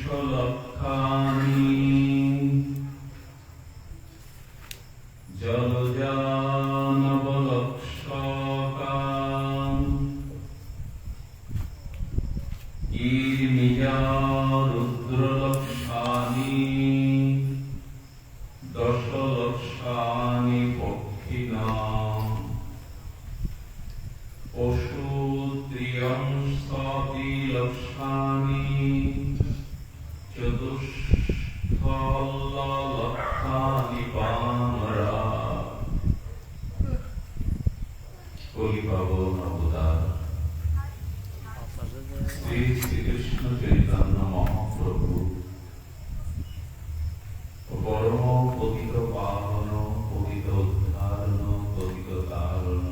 বিশ্বলক্ষানি জলজানবলক্ষকাম ঈর্মিজা রুদ্রলক্ষানি দশলক্ষানি পক্ষিণাম পশু ত্রিয়ংশতিলক্ষানি চতুষ্ফললক্ষানি পামরা। কলিপাবন অবতার শ্রী শ্রীকৃষ্ণ চৈতন্য মহাপ্রভু পরম পতিত পাবন পতিত উদ্ধারণ পতিত তারণ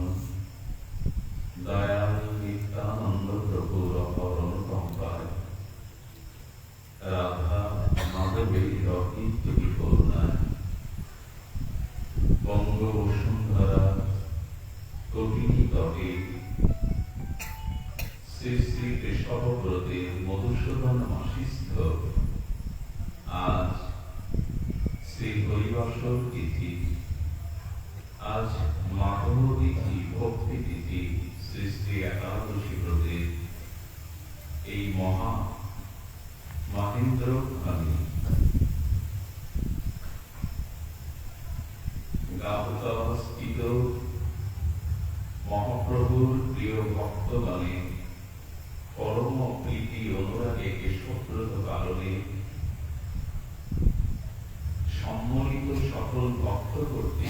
দয়াল নিত্যানন্দ প্রভুর অপরণ সম্পায় রাধা মাধবের অকীর্তি করুণায় বঙ্গ বসুন্ধরা কঠিনী তটে শ্রী শ্রী কেশবব্রতের মধুসূদন মাসিস্থ আজ শ্রী হরিবাসর তিথি, আজ মাধব তিথি, ভক্তি তিথি, শ্রী শ্রী একাদশী ব্রতের এই মহেন্দ্রক্ষণে গাবতস্থিত মহাপ্রভুর প্রিয় ভক্তগণে পরম প্রীতি অনুরাগে কেশবব্রত কারণে সম্মিলিত সকল ভক্ত করতে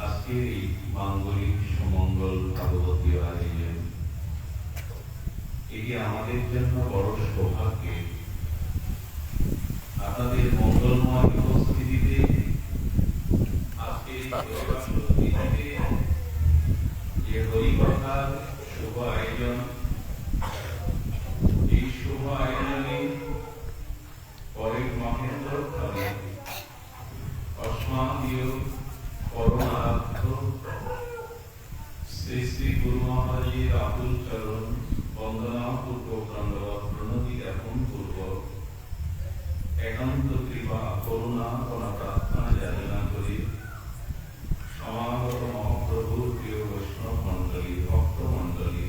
আজকের এই মাঙ্গলিক সুমঙ্গল ভাগবতী আয়োজন এটি আমাদের জন্য বড় সৌভাগ্যের। আপনাদের মঙ্গলময় উপস্থিতিতে আজকে যে হরিকথার শুভ আয়োজন, এই শুভ আয়োজনে পরের মহেন্দ্রক্ষণে অস্মাদীয় পরমারাধ্য শ্রী শ্রী গুরু মহারাজের আকুল চরণ বন্দনা পূর্বক দণ্ডবৎ প্রণতি জ্ঞাপন পূর্বক একান্ত কৃপা করুণা কণা প্রার্থনা যাচনা করে সমাগত মহাপ্রভুর প্রিয় বৈষ্ণব মণ্ডলী, ভক্ত মণ্ডলী,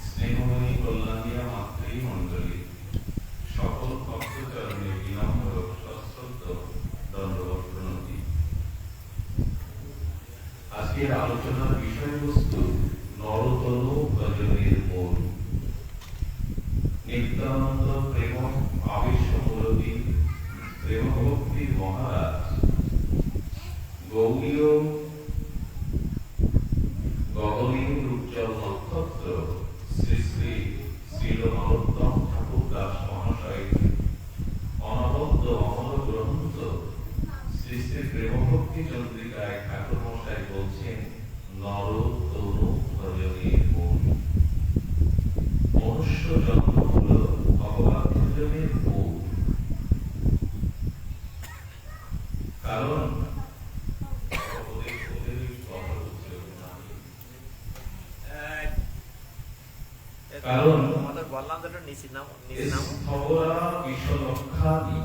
স্নেহময়ী কল্যাণীয়া মাতৃ মণ্ডলী, সকল ভক্তচরণে বিনম্র সশ্রদ্ধ দণ্ডবৎ প্রণতি। আজকের আলোচনার বিষয়বস্তু নরতনু ভজনের মূল। নিত্যানন্দ প্রেম আবেশমূলতী প্রেমভক্তির মহারাজ গৌরীয় গগনের উজ্জ্বল নক্ষত্র শ্রী শ্রী শ্রীল নরোত্তম ঠাকুর দাস মহাশয় অনবদ্য অমর গ্রন্থ শ্রী শ্রী প্রেমভক্তি চন্দ্রিকায় ঠাকুর মশাই বলছেন নর তনু ভজনের মূল। মনুষ্য জন্ম হল ভগবান ভজনের মূল। কারণ আমাদের বললাম তো নিচে নাম বিশ্বলক্ষানি।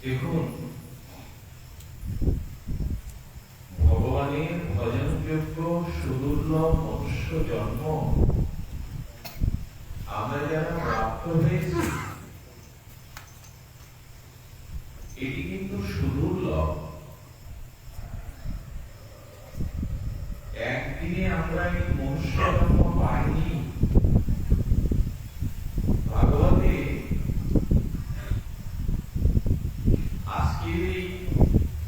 দেখুন, ভগবানের ভজনযোগ্য সুদুর্লভ মনুষ্য জন্ম আমরা যারা প্রাপ্ত হয়েছি এটি কিন্তু সুদুর্লভ। একদিনে আমরা এই মনুষ্য জন্ম পাইনি। ভাগবতে আজকের এই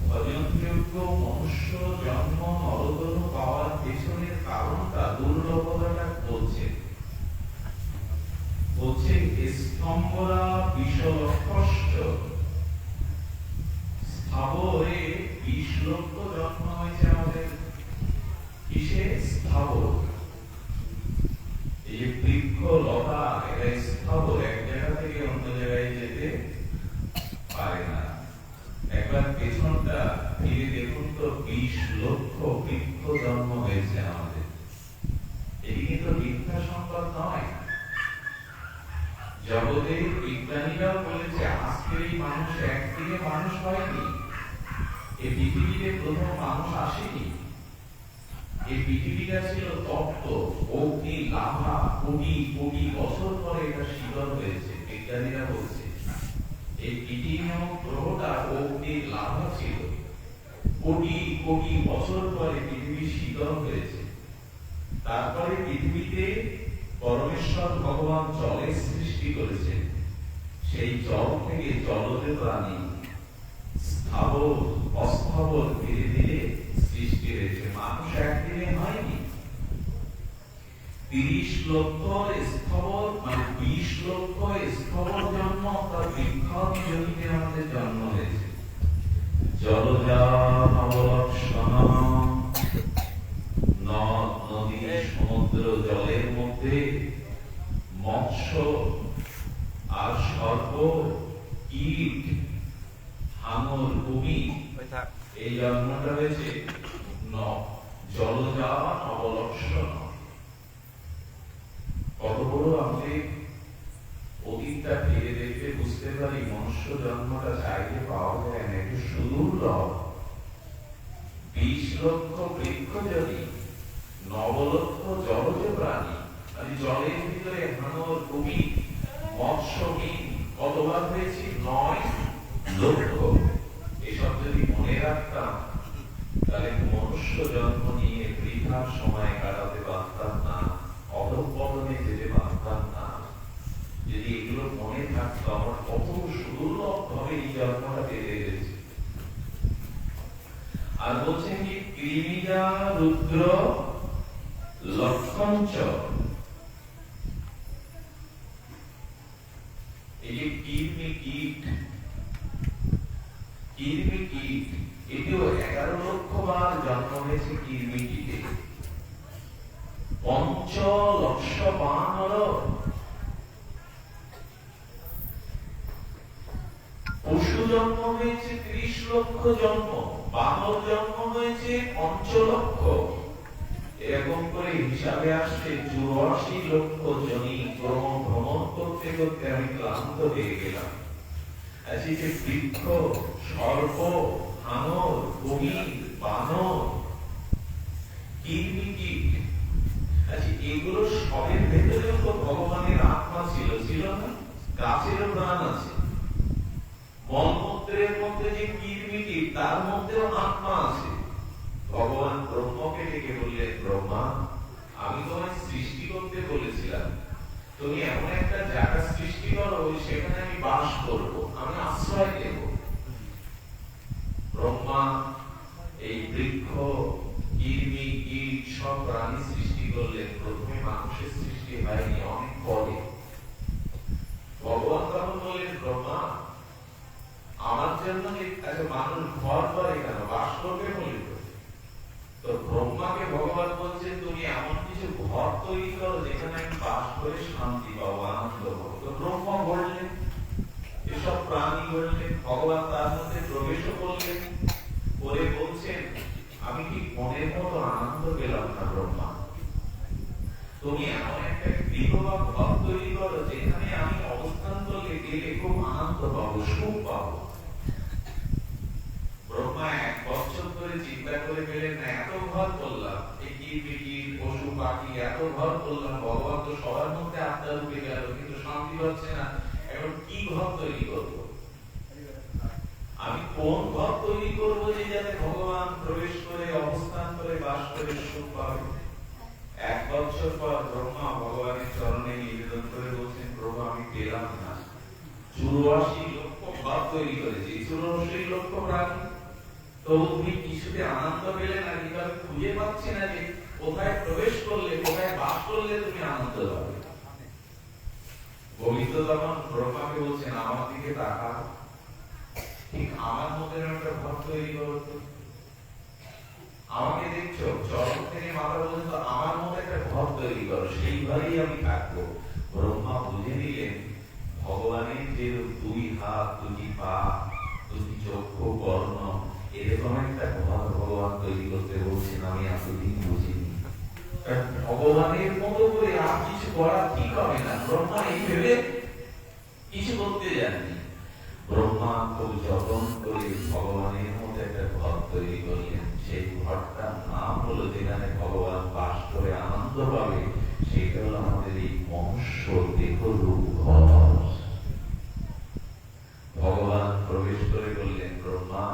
ভজনযোগ্য মনুষ্য জন্ম নরতনু পাওয়ার পেছনের কারণটা, দুর্লভতাটা বলছে স্তম্ভরা বিশ্বলক্ষশ্চ। স্থাবরে 20 লক্ষ জন্ম হয়েছে আমাদের। কিসে? স্থাবর। এই যে বৃক্ষ লতা, এটা স্থাবর, এক জায়গা থেকে অন্য জায়গায় যেতে পারে না। একবার পেছনটা ফিরে দেখুন তো, 20 লক্ষ বৃক্ষ জন্ম হয়েছে আমাদের। এটি কিন্তু মিথ্যা সংবাদ নয়। জগতের বিজ্ঞানীরাও বলেছে আজকের এই মানুষ একদিনে মানুষ হয়নি। এই পৃথিবীতে প্রথম মানুষ আসেনি। এই পৃথিবীটা ছিল তপ্ত, অগ্নি লাভা, কোটি কোটি বছর পরে এটা শীতল হয়েছে। বিজ্ঞানীরা বলছে এই পৃথিবী নামক গ্রহটা অগ্নির লাভা ছিল, কোটি কোটি বছর পরে পৃথিবী শীতল হয়েছে। তারপরে পৃথিবীতে পরমেশ্বর ভগবান জলের সৃষ্টি করেছেন। সেই জল থেকে জলজ প্রাণী স্থাবর অস্থাবর ধীরে ধীরে সৃষ্টি হয়েছে। মানুষ একদিনে হয়নি। 30 লক্ষ স্থাবর মানে 20 লক্ষ স্থাবর জন্ম তার বিক্ষণ জনিতে আমাদের জন্ম হয়েছে। জলজাত অবলক্ষণ নদ নদী সমুদ্র জলের মধ্যে মৎস্য আর সর্প কীট হাঙর কুমির এই জন্মটা হয়েছে জলজাত অবলক্ষণ। কত বড় আপনি অতীতটা ফিরে দেখতে বুঝতে পারি মনুষ্য জন্মটা চাইলে পাওয়া যায় না, একটু সুদূর্লভ। 20 লক্ষ বৃক্ষ যদি 9 লক্ষ জলজ প্রাণী, মানে জলের ভিতরে হাঙর কুমির মৎস্য কতবার হয়েছে? 9 লক্ষ। এসব যদি মনে রাখতাম তাহলে মনুষ্য জন্ম নিয়ে বৃথার সময় কাটাতে পারতাম না, অধঃপতনে যেতে পারতাম না। যদি এগুলো মনে থাকতো আমার কত সুদুর্লভ ভাবে এই জন্মটা পেতে গেছে। আর বলছেন কি কৃমিজা রুদ্র লক্ষঞ্চ, এই যে কৃমি কীট এটিও 11 লক্ষ বার জন্ম হয়েছে কৃমি কীটে। 5 লক্ষ বানর, পশু জন্ম হয়েছে 30 লক্ষ জন্ম, বানর জন্ম হয়েছে 5 লক্ষ। এরকম করে হিসাবে আসছে 84 লক্ষ জনি ক্রম ভ্রমণ করতে করতে আমি ক্লান্ত হয়ে গেলাম। আজকে যে বৃক্ষ সর্প হাঙর কুমির বানর কীট আচ্ছা এগুলো সবের ভেতরেও তো ভগবানের আত্মা ছিল না? গাছেরও প্রাণ আছে, মলমূত্রের মধ্যে যে কীট তার মধ্যেও আত্মা আছে। ভগবান ব্রহ্মকে ডেকে বললেন, ব্রহ্মা আমি তোমায় সৃষ্টি করতে বলেছিলাম, তুমি এমন একটা জায়গা সৃষ্টি করো সেখানে আমি বাস করব, আমি আশ্রয় দেব। ব্রহ্মা এই বৃক্ষ কৃমি কীট সব প্রাণী সৃষ্টি করলেন। প্রথমে মানুষের সৃষ্টি হয়নি, অনেক পরে। ভগবান তখন বললেন, ব্রহ্মা আমার জন্য মানুষ ঘর করে কেন, বাস করবে বলে তো ব্রহ্মাকে ভগবান বলছেন তুমি এমন কিছু ঘর তৈরি করো যেখানে আমি বাস করে শান্তি পাবো, আনন্দ পাবো। তো ব্রহ্মা বললেন, এসব প্রাণী বললেন, ভগবান তার মধ্যে প্রবেশও করলেন, করে বলছেন আমি কি মনের মতো আনন্দ পেলাম না ব্রহ্মা, তুমি এমন একটা গৃহ বা ঘর তৈরি করো যেখানে আমি অবস্থান করলে গেলে খুব আনন্দ পাবো, সুখ পাবো। ব্রহ্মা 1 বছর ধরে চিন্তা করে পেলেন না, এত ঘর করলাম, এই কীট পশু পাখি এত ঘর করলাম, ভগবান তো সবার মধ্যে আত্মা রূপে গেল কিন্তু শান্তি পাচ্ছে না, এখন কি ঘর তৈরি করব? আমি কোন ঘর তৈরি করব যে যাতে ভগবান প্রবেশ করে অবস্থান করে বাস করে সুখ পাবে? 1 বছর পর ব্রহ্মা ভগবানের চরণে নিবেদন করে বলছেন, প্রভু আমি পেলাম না, 84 লক্ষ ঘর তৈরি করেছি, 84 লক্ষ প্রাণী, তবু তুমি কিছুতে আনন্দ পেলে না, কিন্তু আমি খুঁজে পাচ্ছি না যে কোথায় প্রবেশ করলে, কোথায় বাস করলে তুমি আনন্দ পাবে। গোবিন্দ তখন ব্রহ্মাকে বলছেন, আমার দিকে তাকাও, ঠিক আমার মধ্যে একটা ঘর তৈরি করো তো। আমাকে দেখছো চরম থেকে মাথা পর্যন্ত আমার মধ্যে একটা ঘর তৈরি করো, সেইভাবেই আমি থাকবো। ব্রহ্মা বুঝে নিলেন ভগবানের যে 2 হাত 2 পা 2 চক্ষু বর্ণ এরকম একটা ঘর ভগবান তৈরি করতে বলছেন, আমি এতদিন বুঝিনি। ভগবানের মতো করে আর কিছু করা ঠিক হবে না। ব্রহ্মা এই ভেবে কিছু করতে জানেনি। ব্রহ্মা খুব যত্ন করে ভগবানের মতো একটা ঘর তৈরি করলেন। সেই ঘরটার নাম হলো, যেখানে ভগবান বাস করে আনন্দ পাবে, সেটা হলো আমাদের এই মনুষ্য দেহরূপ ঘর। ভগবান প্রবেশ করে বললেন, ব্রহ্মা,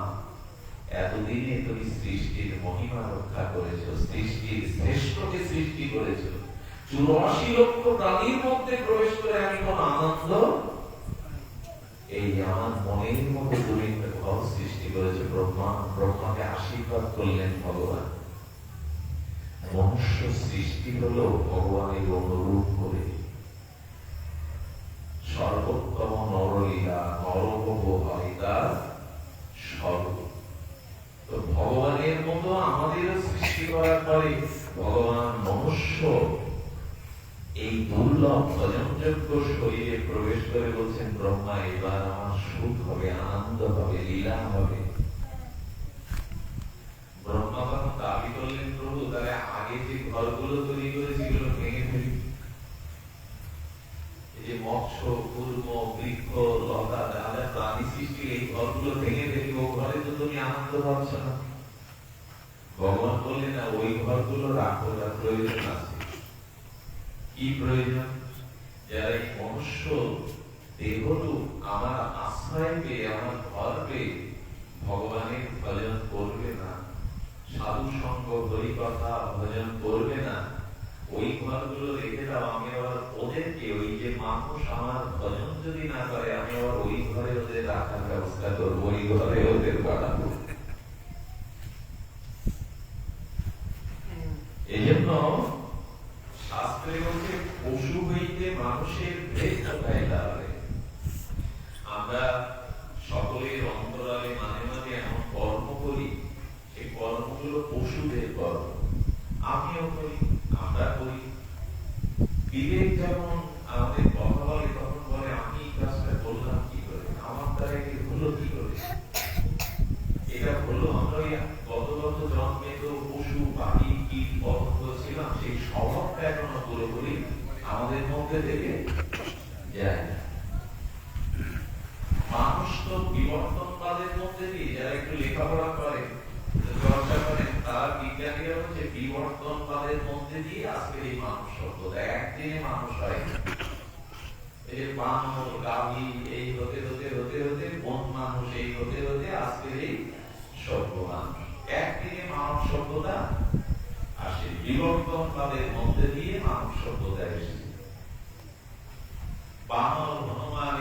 এতদিনে তুমি সৃষ্টির মহিমা রক্ষা করেছো, সৃষ্টির শ্রেষ্ঠকে সৃষ্টি করেছো, 84 লক্ষ প্রাণীর মধ্যে প্রবেশ করে আমি কোন আনন্দ, এই আমার মনের মধ্যে তুমি একটা ঘর সৃষ্টি করেছো। ব্রহ্মাকে আশীর্বাদ করলেন ভগবান। মনুষ্য সৃষ্টি হলো ভগবানের অনুরূপ করে। সর্বোত্তম নরলীলা নরভব হয় তার স্বর্গ। তো ভগবানের মতো আমাদেরও সৃষ্টি করার পরে ভগবান মনুষ্য এই দুর্লভ ভজনযোগ্য শরীরে প্রবেশ করে বলছেন, ব্রহ্মা, এবার আমার সুখ হবে, আনন্দ হবে, লীলা হবে। ব্রহ্মা তখন দাবি করলেন, প্রভু, তাহলে আগে যে ঘরগুলো তৈরি করেছে এগুলো ভেঙে ফেলি। এই যে মৎস্য, কুর্ম, বৃক্ষ, লতা, যা যা প্রাণী সৃষ্টি, এই ঘরগুলো ভেঙে ফেলি, ও ঘরে তো তুমি আনন্দ পাচ্ছ না। ভগবান বললেন, না, ওই ঘরগুলো রাখো, তার প্রয়োজন আছে। কি প্রয়োজন? যারা এই মনুষ্য দেহরূপ আমার আশ্রয় পেয়ে, আমার ঘর পেয়ে ভগবানের ভজন করবে না, সাধু সঙ্গ হরি কথা ভজন করবে না, ওই ঘরগুলো রেখে দাও। আমি আবার ওদেরকে, ওই যে মানুষ আমার ভজন যদি না করে, আমি আবার ওই ঘরে ওদের রাখার ব্যবস্থা করবো, ওই ঘরে ওদের বাড়াবো। এই জন্য শাস্ত্রে বলছে, পশু হইতে মানুষের ভেদ পাইলা। আমরা সকলের অন্তরালে মাঝে মাঝে এমন কর্ম করি, সেই কর্মগুলো পশুদের কর্ম। আমিও করি, আমরা করি। বিবেক যখন আমাদের কথা বলে, তখন বলে, আমি এই কাজটা করলাম কি করে, আমার দ্বারা কি হলো কি করে, এটা হলো। আমরা গত জন্মে তো পশু, পাখি, কীট, পতঙ্গ ছিলাম, সেই স্বভাবটা এখনো পুরোপুরি আমাদের মধ্যে থেকে যায়। মানুষ তো বিবর্তনবাদের মধ্যে দিয়ে, যারা একটু লেখাপড়া করে, চর্চা করেন, তার বিজ্ঞানীরা হচ্ছে বিবর্তনবাদের মধ্যে দিয়ে আজকে এই মানুষ সভ্যতা। একদিনে মানুষ হয়, এই যে বানর, গাভী, এই হতে হতে হতে হতে বন মানুষ, এই হতে হতে আজকে এই সভ্য মানুষ। একদিনে মানব সভ্যতা আসে, বিবর্তনবাদের মধ্যে দিয়ে মানব সভ্যতা এসেছে। বানর, হনুমান,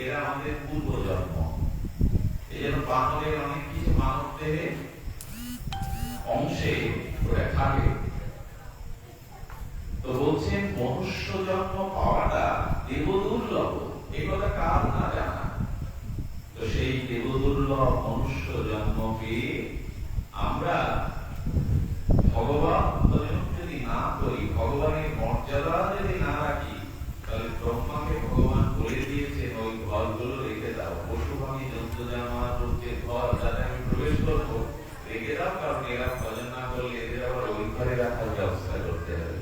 এরা আমাদের পূর্ব জন্ম। এই জন্য বানরের অনেক কিছু মানব দেহে অংশে ওরা থাকে। তো বলছেন, মনুষ্য জন্ম পাওয়াটা দেব দুর্লভ, এই কথা কার না জানা। তো সেই দেব দুর্লভ মনুষ্য জন্ম পেয়ে আমরা ভগবান ভজন যদি না করি, ভগবানের মর্যাদা যদি না রাখি, তাহলে ব্রহ্মাকে ভগবান বলে দিয়েছেন, ওই ঘরগুলো রেখে দাও। পশু পাখি জন্তু জানোয়ার যে ঘর, যাতে আমি প্রবেশ করবো, রেখে দাও, কারণ এরা ভজন না করলে এদের আবার ওই ঘরে রাখার ব্যবস্থা করতে হবে।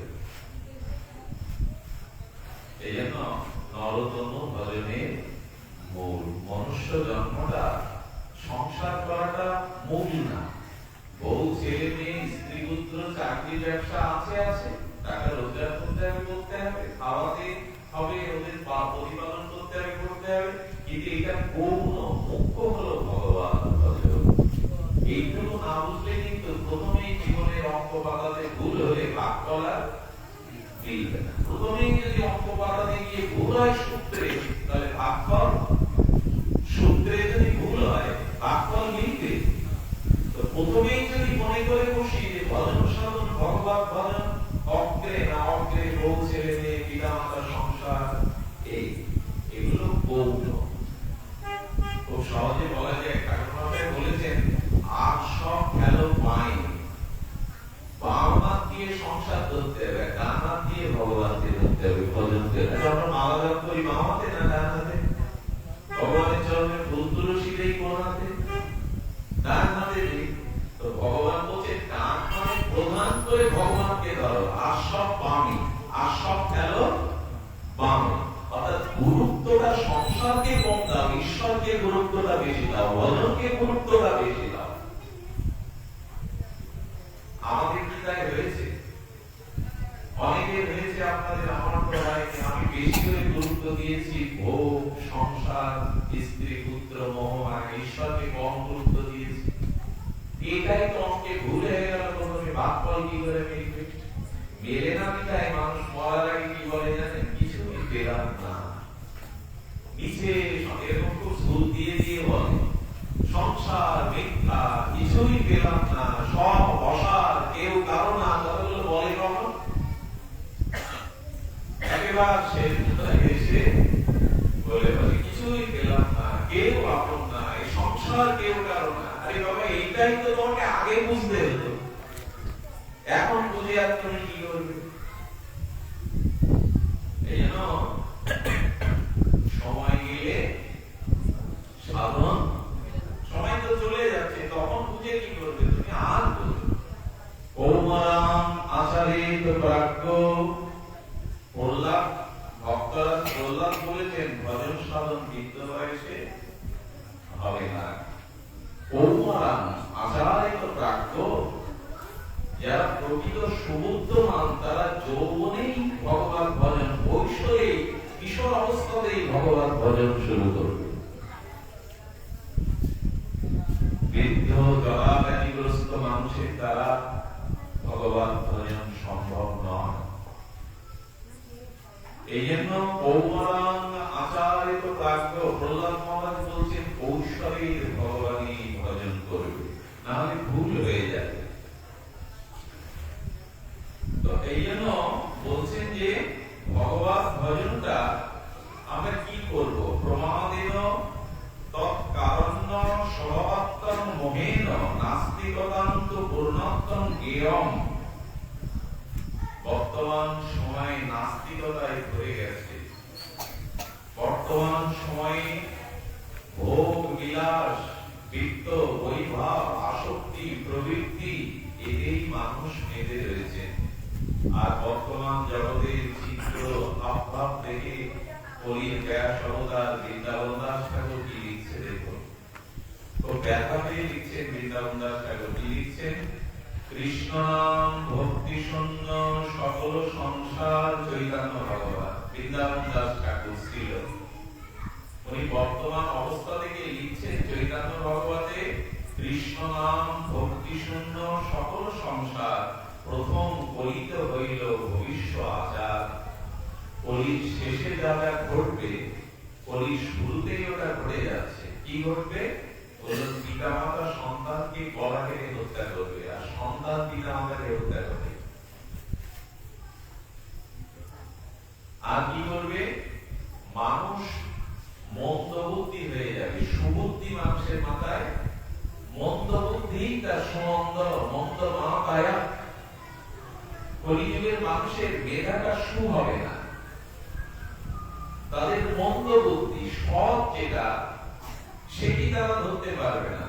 এই জন্য নরতনু ভজনের মূল। মনুষ্য জন্মটা, সংসার করাটা মূল না। বহু ছেলে মেয়ে, স্ত্রী পুত্র, চাকরি ব্যবসা আছে, টাকা রোজগার করতে হবে, খাওয়াতে হবে, ওদের প্রতিপালন করতে হবে, কিন্তু এটা গৌণ, মুখ্য হলো ভগবান ভজন। এইগুলো না বুঝলে কিন্তু প্রথমেই জীবনের অঙ্ক পাতাতে ভুল হলে ভাগ করা মিলবে না। প্রথমেই যদি অঙ্ক পাতাতে গিয়ে ভুল হয় সূত্রে, তাহলে ভাগফল, সূত্রে যদি ভুল হয় ভাগফল মিলবে। তো প্রথমেই যদি মনে করে বসি যে ভজন সাধন, ভগবত ভজন, অগ্রে না অগ্রে, বউ ছেলে মেয়ে, পিতা মাতার সংসার, এগুলো গৌণ। খুব সহজে বলা যায়, ঠাকুর বলেছেন, আর সব খেলো পাই, বাম হাত দিয়ে সংসার ধরতে হবে, ডান হাত দিয়ে ভগবানকে ধরতে হবে, ভজন করতে হবে। আমরা মালা জপ করি বাম হাতে, সংসারকে কম দাও, ঈশ্বরকে গুরুত্বটা বেশি দাও, ভজনকে গুরুত্বটা বেশি দাও। আমাদের কি তাই হয়েছে? অনেকে হয়েছে, আপনাদের আমার তো হয়নি। আমি বেশি করে গুরুত্ব দিয়েছি ভোগ, সংসার, স্ত্রী, পুত্র, মোহ, আর ঈশ্বরকে কম গুরুত্ব দিয়েছি। এটাই তো অঙ্কে ভুল হয়ে গেল। প্রথমে ভাগফল কি করে মিলবে? মেলে না মিটাই মানুষ মরার আগে কি বলে জানেন? কিছুই পেলাম না। নিচে এরকম খুব সুর দিয়ে দিয়ে বলে সংসার মিথ্যা, কিছুই পেলাম না, সব অসার, কেউ কারো না। কথাগুলো বলে কখন? একেবারে শেষ এসে বলে বলে কিছুই পেলাম না, কেউ আপন না, এই সংসার কেউ কারো না। আরে বাবা, এইটাই তো তোমাকে আগে বুঝতে হতো। এখন বুঝে আর তুমি কি করবে? এই জন্য সময় গেলে সাধন, সময় তো চলে যাচ্ছে, তখন বুঝে কি করবে তুমি? আর বুঝবে। ওমারাম আচারিত প্রাজ্ঞ প্রহ্লাদ, ভক্তরা প্রহ্লাদ বলেছেন ভজন সাধন বৃদ্ধ বয়সে হবে না। ওমারাম আচারিত প্রাজ্ঞ, যারা প্রকৃত সুবুদ্ধমান তারা যৌবনেই ভগবত ভজন, কৈশোরে কিশোর অবস্থাতেই ভগবত ভজন শুরু করবে। বৃদ্ধ জরাব্যাধিগ্রস্ত মানুষের দ্বারা ভগবত ভজন সম্ভব নয়। এই জন্য কৌমারাং আচারিত প্রাজ্ঞ, প্রহ্লাদ মহারাজ বলছেন কৈশোরের ভগবানই ভজন করবে, না হলে ভুল হয়ে যাবে। তো এই জন্য বলছেন যে ভগবত ভজনটা আমরা কি করব? প্রমাদেন তৎকারণ্য স্বভাবত্তম মোহেন নাস্তিকতান্ত পূর্ণত্তম জ্ঞেয়ম। বর্তমান সময়ে নাস্তিকতায় ভরে গেছে। বর্তমান সময়ে ভোগ বিলাস, বিত্ত, বৈভব, আসক্তি, প্রবৃত্তি, এতেই মানুষ মেতে রয়েছে। আর বর্তমান জগতের চিত্র ভাব দেখে কলির ব্যাস অবতার বৃন্দাবন দাস ঠাকুর কি লিখছে দেখুন। তো ব্যাখ্যাতে লিখছেন বৃন্দাবন দাস ঠাকুর কি লিখছেন? কৃষ্ণ নাম ভক্তি শূন্য সকল সংসার চৈতন্য ভগবান। বৃন্দাবন দাস ঠাকুর ছিল, উনি বর্তমান অবস্থা থেকে লিখছেন চৈতন্য ভগবতে কৃষ্ণ নাম ভক্তি শূন্য সকল সংসার প্রথম কলিত হইল ভবিষ্য আচার। কলির শেষে যা যা ঘটবে, কলির শুরুতেই ওটা ঘটে যাচ্ছে। কি ঘটবে? পিতা মাতা সন্তানকে গলা কেটে হত্যা করবে, আর সন্তান পিতা মাতাকে হত্যা করবে। আর কি করবে? মানুষ মন্দ বুদ্ধি হয়ে যাবে। সুবুদ্ধি মানুষের মাথায়, মন্দ বুদ্ধি তার সুমন্দ, মন্দ মায়া। কলিযুগের মানুষের মেধাটা সু হবে না, তাদের মন্দ বুদ্ধি, সৎ যেটা সেটি তারা ধরতে পারবে না।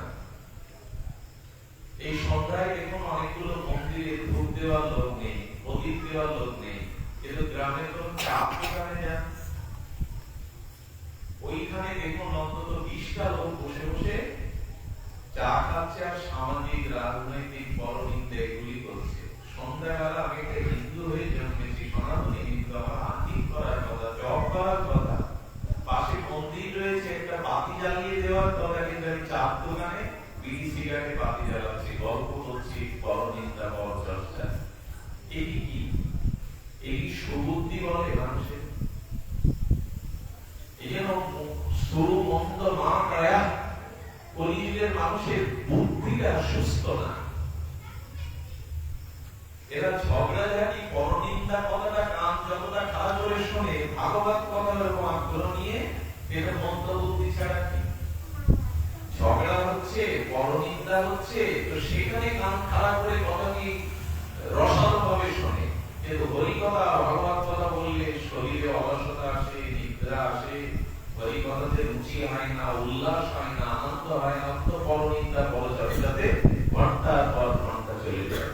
এই সন্ধ্যায় দেখুন অনেকগুলো মন্দিরে ধূপ দেওয়ার লোক নেই, প্রদীপ দেওয়ার লোক নেই, কিন্তু গ্রামের লোক চাপ দোকানে যান, ওইখানে দেখুন অন্তত 20টা লোক বসে বসে চা খাচ্ছে আর সামাজিক রাজনৈতিক পরনিন্দা এগুলি করছে। সন্ধ্যাবেলা আমি একটা হিন্দু হয়ে জন্মেছি, সনাতনী হিন্দু, আমার আন্তিক করার কথা, জপ করার কথা, পাশে মন্দির রয়েছে, একটা বাতি জ্বালিয়ে দেওয়ার কথা, কিন্তু আমি চার দোকানে বিড়ি সিগারেটে বাতি জ্বালাচ্ছি, গল্প করছি, পরনিন্দা, পরচর্চা। এই কি? এই সুবুদ্ধি বলে মানুষের। এই জন্য সুরু মন্দ মা কায়া, কলিযুগের মানুষের বুদ্ধিটা সুস্থ না। এরা ঝগড়াঝাটি, পরনিন্দা কথাটা কান যতটা খারাপ করে শোনে, ভাগবত কথার এরকম আগ্রহ নিয়ে এটা মন্দ বুদ্ধি ছাড়া কি? ঝগড়া হচ্ছে, পরনিন্দা হচ্ছে, তো সেখানে কান খারাপ করে কথা কি রসালো ভাবে শোনে। কিন্তু হরি কথা, ভাগবত কথা বললে শরীরে অলসতা আসে, নিদ্রা আসে, হরি কথাতে রুচি হয় না, উল্লাস হয় না, আনন্দ হয় না, তো পরনিন্দা পরচর্চাতে ঘন্টার পর ঘন্টা চলে যায়।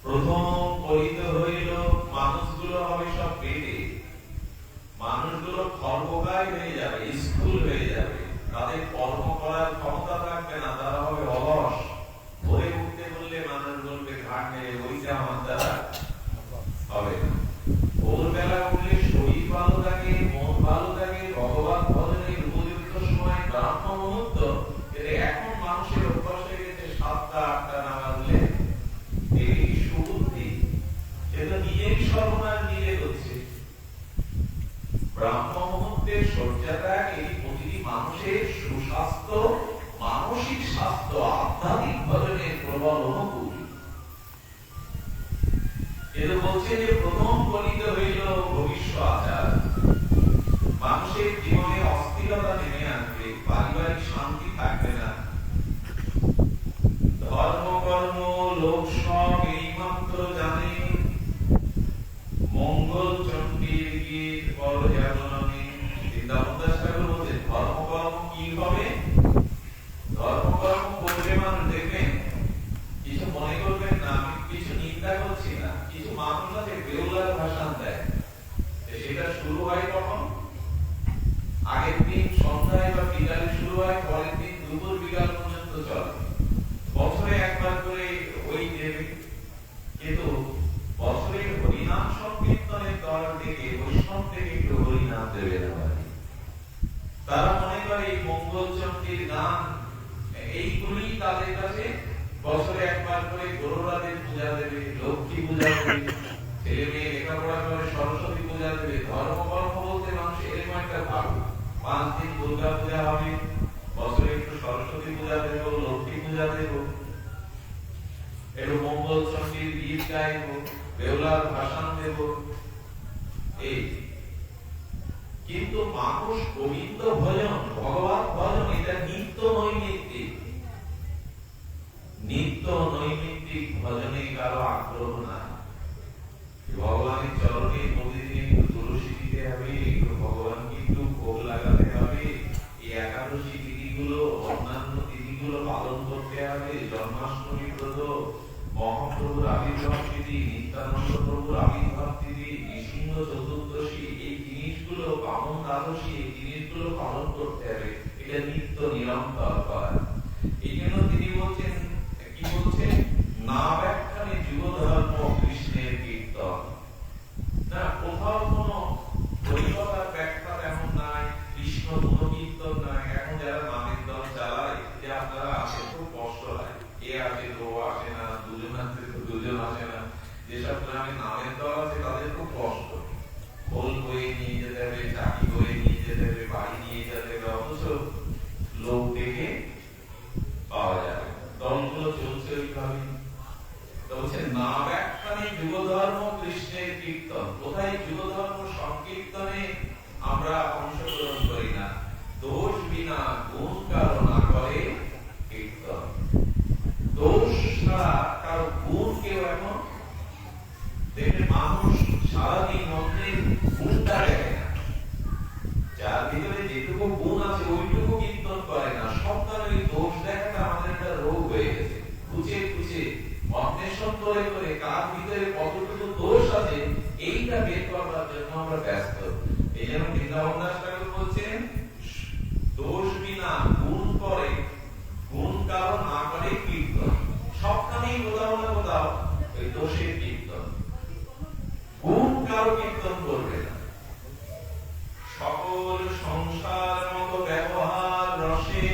প্রথম কলিত হইল মানুষগুলো হবে সব পেটে, মানুষগুলো খর্বকায় ব্রাহ্ম মুহূর্তের শয্যাত্যাগ এই প্রতিটি মানুষের সুস্বাস্থ্য, মানসিক স্বাস্থ্য, আধ্যাত্মিক ভজনের প্রবল অনুকূল। এটা বলছে যে প্রথম গণিত হইল ভবিষ্য আচার। মানুষের জীবনে অস্থিরতা নেমে আসবে, পারিবারিক শান্তি থাকবে না, ধর্ম কর্ম লোক সব এইমাত্র জানে, মঙ্গল চণ্ডীর গীত বড় জাগরণে। বৃন্দাবন দাস ঠাকুর বলছেন ধর্ম কর্ম কি হবে? ধর্ম কর্ম করবে মানুষ, দেখবেন কিছু মনে করবেন না, আমি কিছু নিন্দা করছি না। কিছু মানুষ আছে বেহুলার ভাষণ দেয়, সেটা শুরু হয় কখন? আগের দিন সন্ধ্যায় বা বিকালে শুরু হয়, পরের দিন দুপুর বিকাল পর্যন্ত চলে। বছরে একবার করে ওই দেবে, কিন্তু বছরের হরিনাম সংকীর্তনের দল থেকে বৈষ্ণব থেকে একটু হরিনাম দেবে না। তারা মনে করে এই মঙ্গল চণ্ডীর গান এইগুলি তাদের কাছে বছরে একবার করে গরুরাদের পূজা দেবে, লক্ষ্মী পূজা দেবে, ছেলে মেয়ে লেখাপড়া করে সরস্বতী পূজা দেবে। ধর্ম কর্ম বলতে মানুষ এরকম একটা ভাব, 5 দিন দুর্গা পূজা হবে, বছরে একটু সরস্বতী পূজা দেব, লক্ষ্মী পূজা দেব, একটু মঙ্গল চণ্ডীর গীত গাইব, বেহুলার ভাষণ দেব। এই কিন্তু মানুষ গোবিন্দ ভজন, ভগবান ভজন এটা নিত্য নৈমিত্তিক। নিত্য নৈমিত্তিক ভজনে কারো আগ্রহ নাই। ভগবানের চরণে প্রতিদিন একটু তুলসী দিতে হবে, একটু ভগবানকে একটু ভোগ লাগাতে হবে, এই একাদশী তিথিগুলো অন্যান্য তিথিগুলো পালন করতে হবে, জন্মাষ্টমী ব্রত, মহাপ্রভুর আবির্ভাব তিথি, নিত্যানন্দ প্রভুর আবির্ভাব তিথি, নৃসিংহ চতুর্দশী, এই জিনিসগুলো, বামন দ্বাদশী, এই জিনিসগুলো পালন করতে হবে। এটা নিত্য নিরন্তর করা। এই জন্য তিনি বলছেন, কি বলছেন, না ব্যাখ্যানে যুগ ধর্ম কৃষ্ণের কীর্তন। না, কোথাও কোনো দৈবতার ব্যাখ্যা তেমন নাই, কৃষ্ণ গুণকীর্তন নাই। এখন যারা নামের দল চালায়, যে আপনারা আসেন খুব কষ্ট হয়, এ আসে তো আসে না, দুজন আসে তো দুজন আসে না। যেসব গ্রামে নামের দল আছে তাদের খুব কষ্ট, খোল বয়ে নিয়ে যেতে হবে, চাকি বয়ে নিয়ে যেতে হবে, বাড়ি নিয়ে যেতে হবে, অথচ লোক দেখে পাওয়া যাবে। দলগুলো চলছে ওইভাবে। বলছে না ব্যাখ্যানে যুগ ধর্ম কৃষ্ণের কীর্তন। কোথায় যুগ ধর্ম সংকীর্তনে আমরা অংশগ্রহণ করি না? দোষ বিনা গুণ কারো না করে কীর্তন। দোষ ছাড়া কারো গুণ কেউ এখন দেখে, মানুষ সারাদিন মধ্যে গুণটা দেখে না, যার ভিতরে যেটুকু গুণ আছে ওইটুকু কীর্তন করে না। সব কারণে দোষ দেখাটা আমাদের একটা রোগ হয়ে গেছে। খুঁজে খুঁজে অন্বেষণ করে করে কার ভিতরে কতটুকু দোষ আছে এইটা বের করবার জন্য আমরা ব্যস্ত। এই জন্য বৃন্দাবন দাস ঠাকুর বলছেন দোষ বিনা গুণ করে, গুণ কারো না করে কীর্তন। সবখানেই কোথাও না কোথাও ওই দোষের কীর্তন, গুণ কারো কীর্তন করবে না। সকল সংসার মতো ব্যবহার রসে,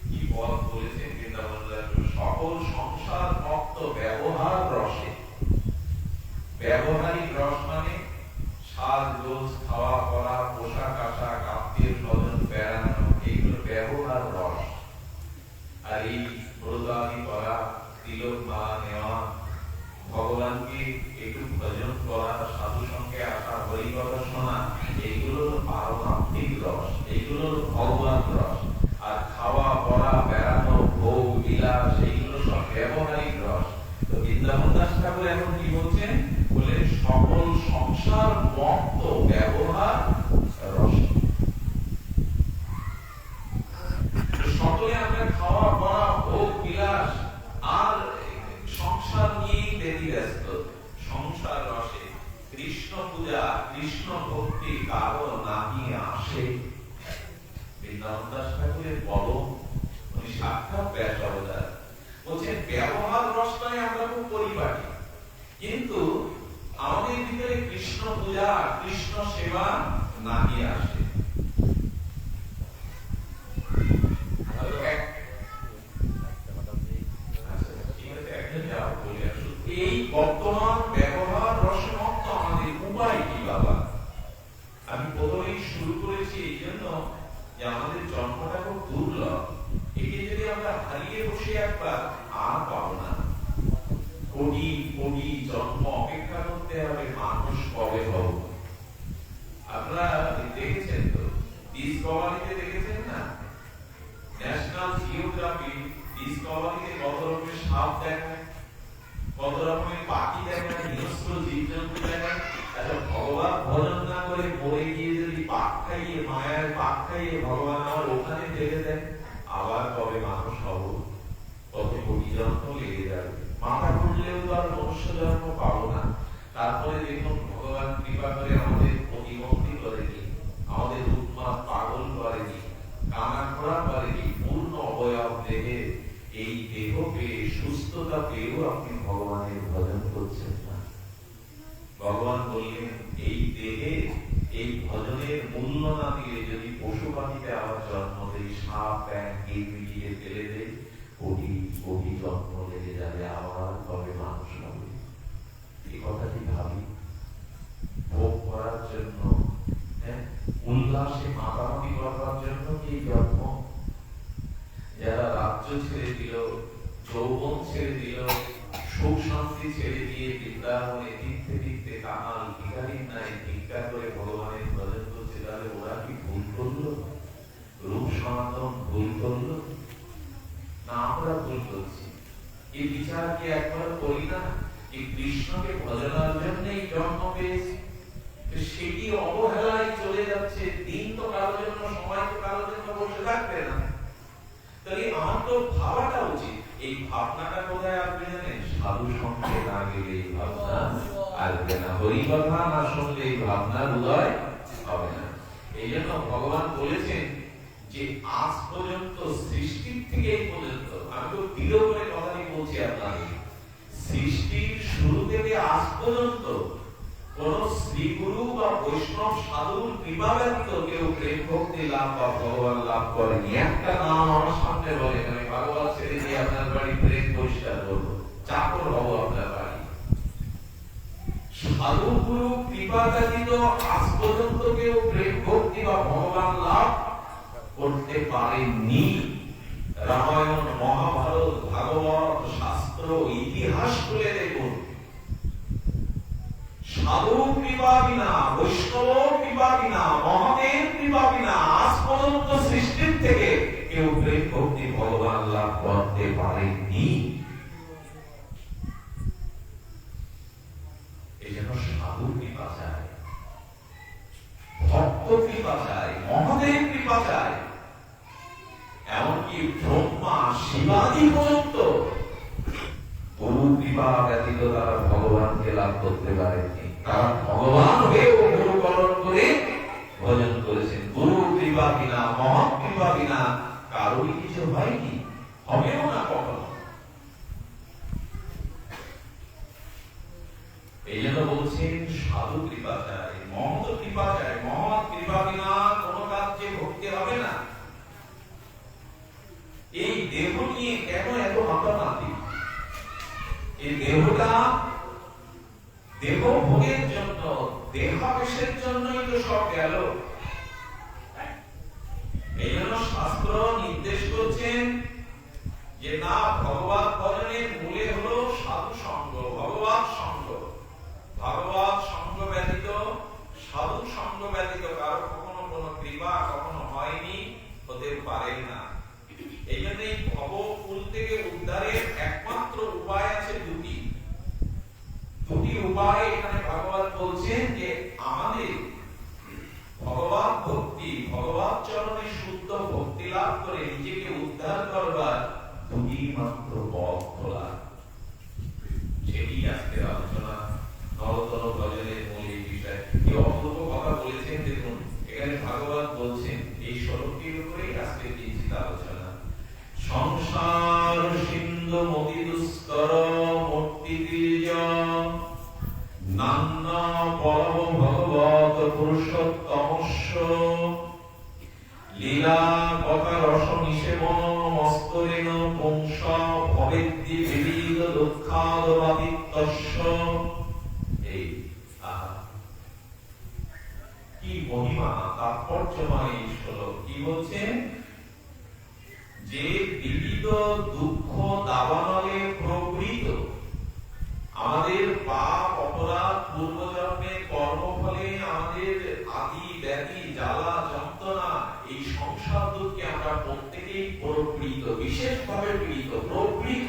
কি পদ বলেছেন বৃন্দাবন দাস, সকল সংসার মত ব্যবহার রসে। ব্যবহারিক রস মানে সাজ গোজ, খাওয়া পরা, পোশাক আশাক, আত্মীয় স্বজন, বেড়ানো, এইগুলো ব্যবহার রস। আর এই ব্রতাদি করা, তিলক মালা নেওয়া, ভগবানকে একটু ভজন করা, সাধু সঙ্গে আসা, হরি কথা শোনা, এইগুলো পারমাত্মিক রস, এইগুলো ভগবান রস। আর খাওয়া পড়া, বেড়ানো, ভোগ বিলাস, এইগুলো সব ব্যবহারিক রস। তো বৃন্দাবন দাস ঠাকুর এখন কি বলছেন? বলে সকল সংসার মত ব্যবহার রস। সকলে আমরা খাওয়া পড়া, ভোগ বিলাস আর সংসার নিয়েই ব্যস্ত। সংসার রসে কৃষ্ণ পূজা, কৃষ্ণ ভক্তি কারো নাহি আসে। বৃন্দাবন দাস ঠাকুরের কলম, উনি সাক্ষাৎ ব্যাস অবতার। বলছেন ব্যবহার রসটাই আমরা খুব পরিপাটি, কিন্তু আমাদের ভিতরে কৃষ্ণ পূজা, কৃষ্ণ সেবা নাহি আসে। এই বর্তমান ব্যবহার রসমত্ত আমাদের উপায় কি বাবা? আমি করে মরে গিয়ে যদি পাক খাইয়ে মায়ার পাক খাইয়ে ভগবান আমার ওখানে ফেলে দেন, আবার কবে মানুষ হব, কত কোটি জন্ম লেগে যাবে, মাথা ঘুরলেও তো আর মনুষ্য জন্ম পাবো না। তারপরে দেখুন ভগবান কৃপা করে আমাদের প্রতিবন্ধী করেনি, আমাদের উন্মাদ পাগল করেনি, কানা খোড়া করেনি, পূর্ণ অবয়ব দেহে এই দেহ পেয়ে সুস্থতা পেয়েও আপনি ভগবানের ভজন করছেন না। ভগবান বললেন এই দেহে এই ভজনের মূল্য না দিয়ে যদি পশু পাখিতে আবার জন্ম দেয়, সাপ ব্যাং মিলিয়ে ফেলে দেয়, কোটি কোটি জন্ম লেগে যাবে, আবার কবে মানুষ হবে। এই কথাটি ভাবি, ভোগ করার জন্য, উল্লাসে মাতামাতি করার জন্য কি জন্ম? যারা রাজ্য ছেড়ে দিল, যৌবন ছেড়ে দিল, সুখ শান্তি ছেড়ে দিয়ে বৃন্দাবনে তীর্থে তীর্থে কাঙাল ভিখারীর ন্যায় ভিক্ষা করে ভগবানের ভজন করছে, তাহলে ওরা কি ভুল করলো? রূপ সনাতন ভুল করলো না আমরা ভুল করছি? এই বিচার কি একবার করি না? এই কৃষ্ণকে ভজনার জন্যই জন্ম পেয়েছি, সেটি অবহেলায় চলে যাচ্ছে। দিন তো কারোর জন্য, সময় তো কারোর জন্য বসে থাকবে না। তাহলে আমার তো ভাবাটা উচিত। এই ভাবনাটা কোথায় আসবে জানেন? সাধু সঙ্গে না গেলে এই ভাবনা আসবে না, হরি কথা না শুনলে এই ভাবনার উদয় হবে না। এই জন্য ভগবান বলেছেন যে আজ পর্যন্ত সৃষ্টির থেকে এই পর্যন্ত, আমি তো দৃঢ় করে কথাটি বলছি আপনাদের, সৃষ্টির শুরু থেকে আজ পর্যন্ত কোন শ্রী গুরু বা বৈষ্ণব সাধুর কৃপা ব্যতীত কেউ প্রেম ভক্তি লাভ বা ভগবান লাভ করেনি। একটা নাম আমার সামনে বলে, আমি ভগবান ছেড়ে দিয়ে আপনার বাড়ি প্রেম পরিষ্কার করবো, চাকর হব আপনার বাড়ি। সাধু গুরু কৃপা ব্যতীত আজ পর্যন্ত কেউ প্রেম ভক্তি বা ভগবান লাভ করতে পারেনি। রামায়ণ, মহাভারত, ভাগবত, শাস্ত্র, ইতিহাস খুলে দেখুন, সাধু কৃপা বিনা, বৈষ্ণব কৃপা বিনা, মহাদেব কৃপা বিনা আজ পর্যন্ত সৃষ্টির থেকে কেউ প্রেম ভক্তি ভগবান লাভ করতে পারেনি। এই জন্য সাধু কৃপা চায়, ভক্ত কৃপা চায়, মহাদেব কৃপা চায়। এমনকি ব্রহ্মা শিবাদি পর্যন্ত গুরু কৃপা ব্যতীত তারা ভগবানকে লাভ করতে পারেনি। তারা ভগবান হয়েও গুরু পালন করে ভজন করেছেন। গুরু কৃপা বিনা, মহৎ কৃপা বিনা কারোরই কিছু হয়নি, হবেও না কখনো। এই জন্য বলছেন সাধু কৃপা চাই, মহৎ কৃপা চাই। মহৎ কৃপা বিনা কোন কাজে ভক্তি হবে না। এই দেহ নিয়ে কেন এত মাতামাতি? এই দেহটা দেহ ভোগের জন্য, দেহাবেশের জন্যই তো সব গেল। এই জন্য শাস্ত্র নির্দেশ করছেন যে না, ভগবত ভজনের মূলে হলো সাধু সঙ্গ, ভগবত সঙ্গ। ভগবত সঙ্গ ব্যতীত, সাধু সঙ্গ ব্যতীত কারো কখনো কোনো কৃপা কখনো হয়নি, হতে পারে না। এই জন্য এই ভবকুল থেকে উদ্ধারের একমাত্র উপায় আছে দুটি। দুটি উপায় এখানে ভগবান বলছেন যে আমাদের ভগবান ভক্তি, ভগবান চরণে শুদ্ধ ভক্তি লাভ করে নিজেকে উদ্ধার করবার দুটি মাত্র পথ খোলা। সেটি আজকের আলোচনা, নরতর ভজনের মূল এই বিষয়। কি অপূর্ব কথা বলেছেন দেখুন। এখানে ভগবান বলছেন এই শ্লোকটির উপরেই আজকে কিঞ্চিত আলোচনা। সংসার সিন্ধু মতি দুষ্কর মূর্তি তির্য নান্না পরম ভগবত পুরুষোত্তমস্য লীলা কথা রস নিষেবন মস্তরেণ পুংস ভবেদ্দি বিবিধ দুঃখাদবাদিতস্য। এই কি মহিমা, তাৎপর্যময় এই শ্লোক। কি বলছেন? যে বিবিধ দুঃখ দাবানলে প্রবৃত আমাদের পাপ অপরাধ পূর্বজন্মের কর্মফলে আমাদের আদি ব্যাধি জ্বালা যন্ত্রণা, এই সংসার দুঃখে আমরা প্রত্যেকেই প্রবৃত, বিশেষভাবে পীড়িত, প্রবৃত।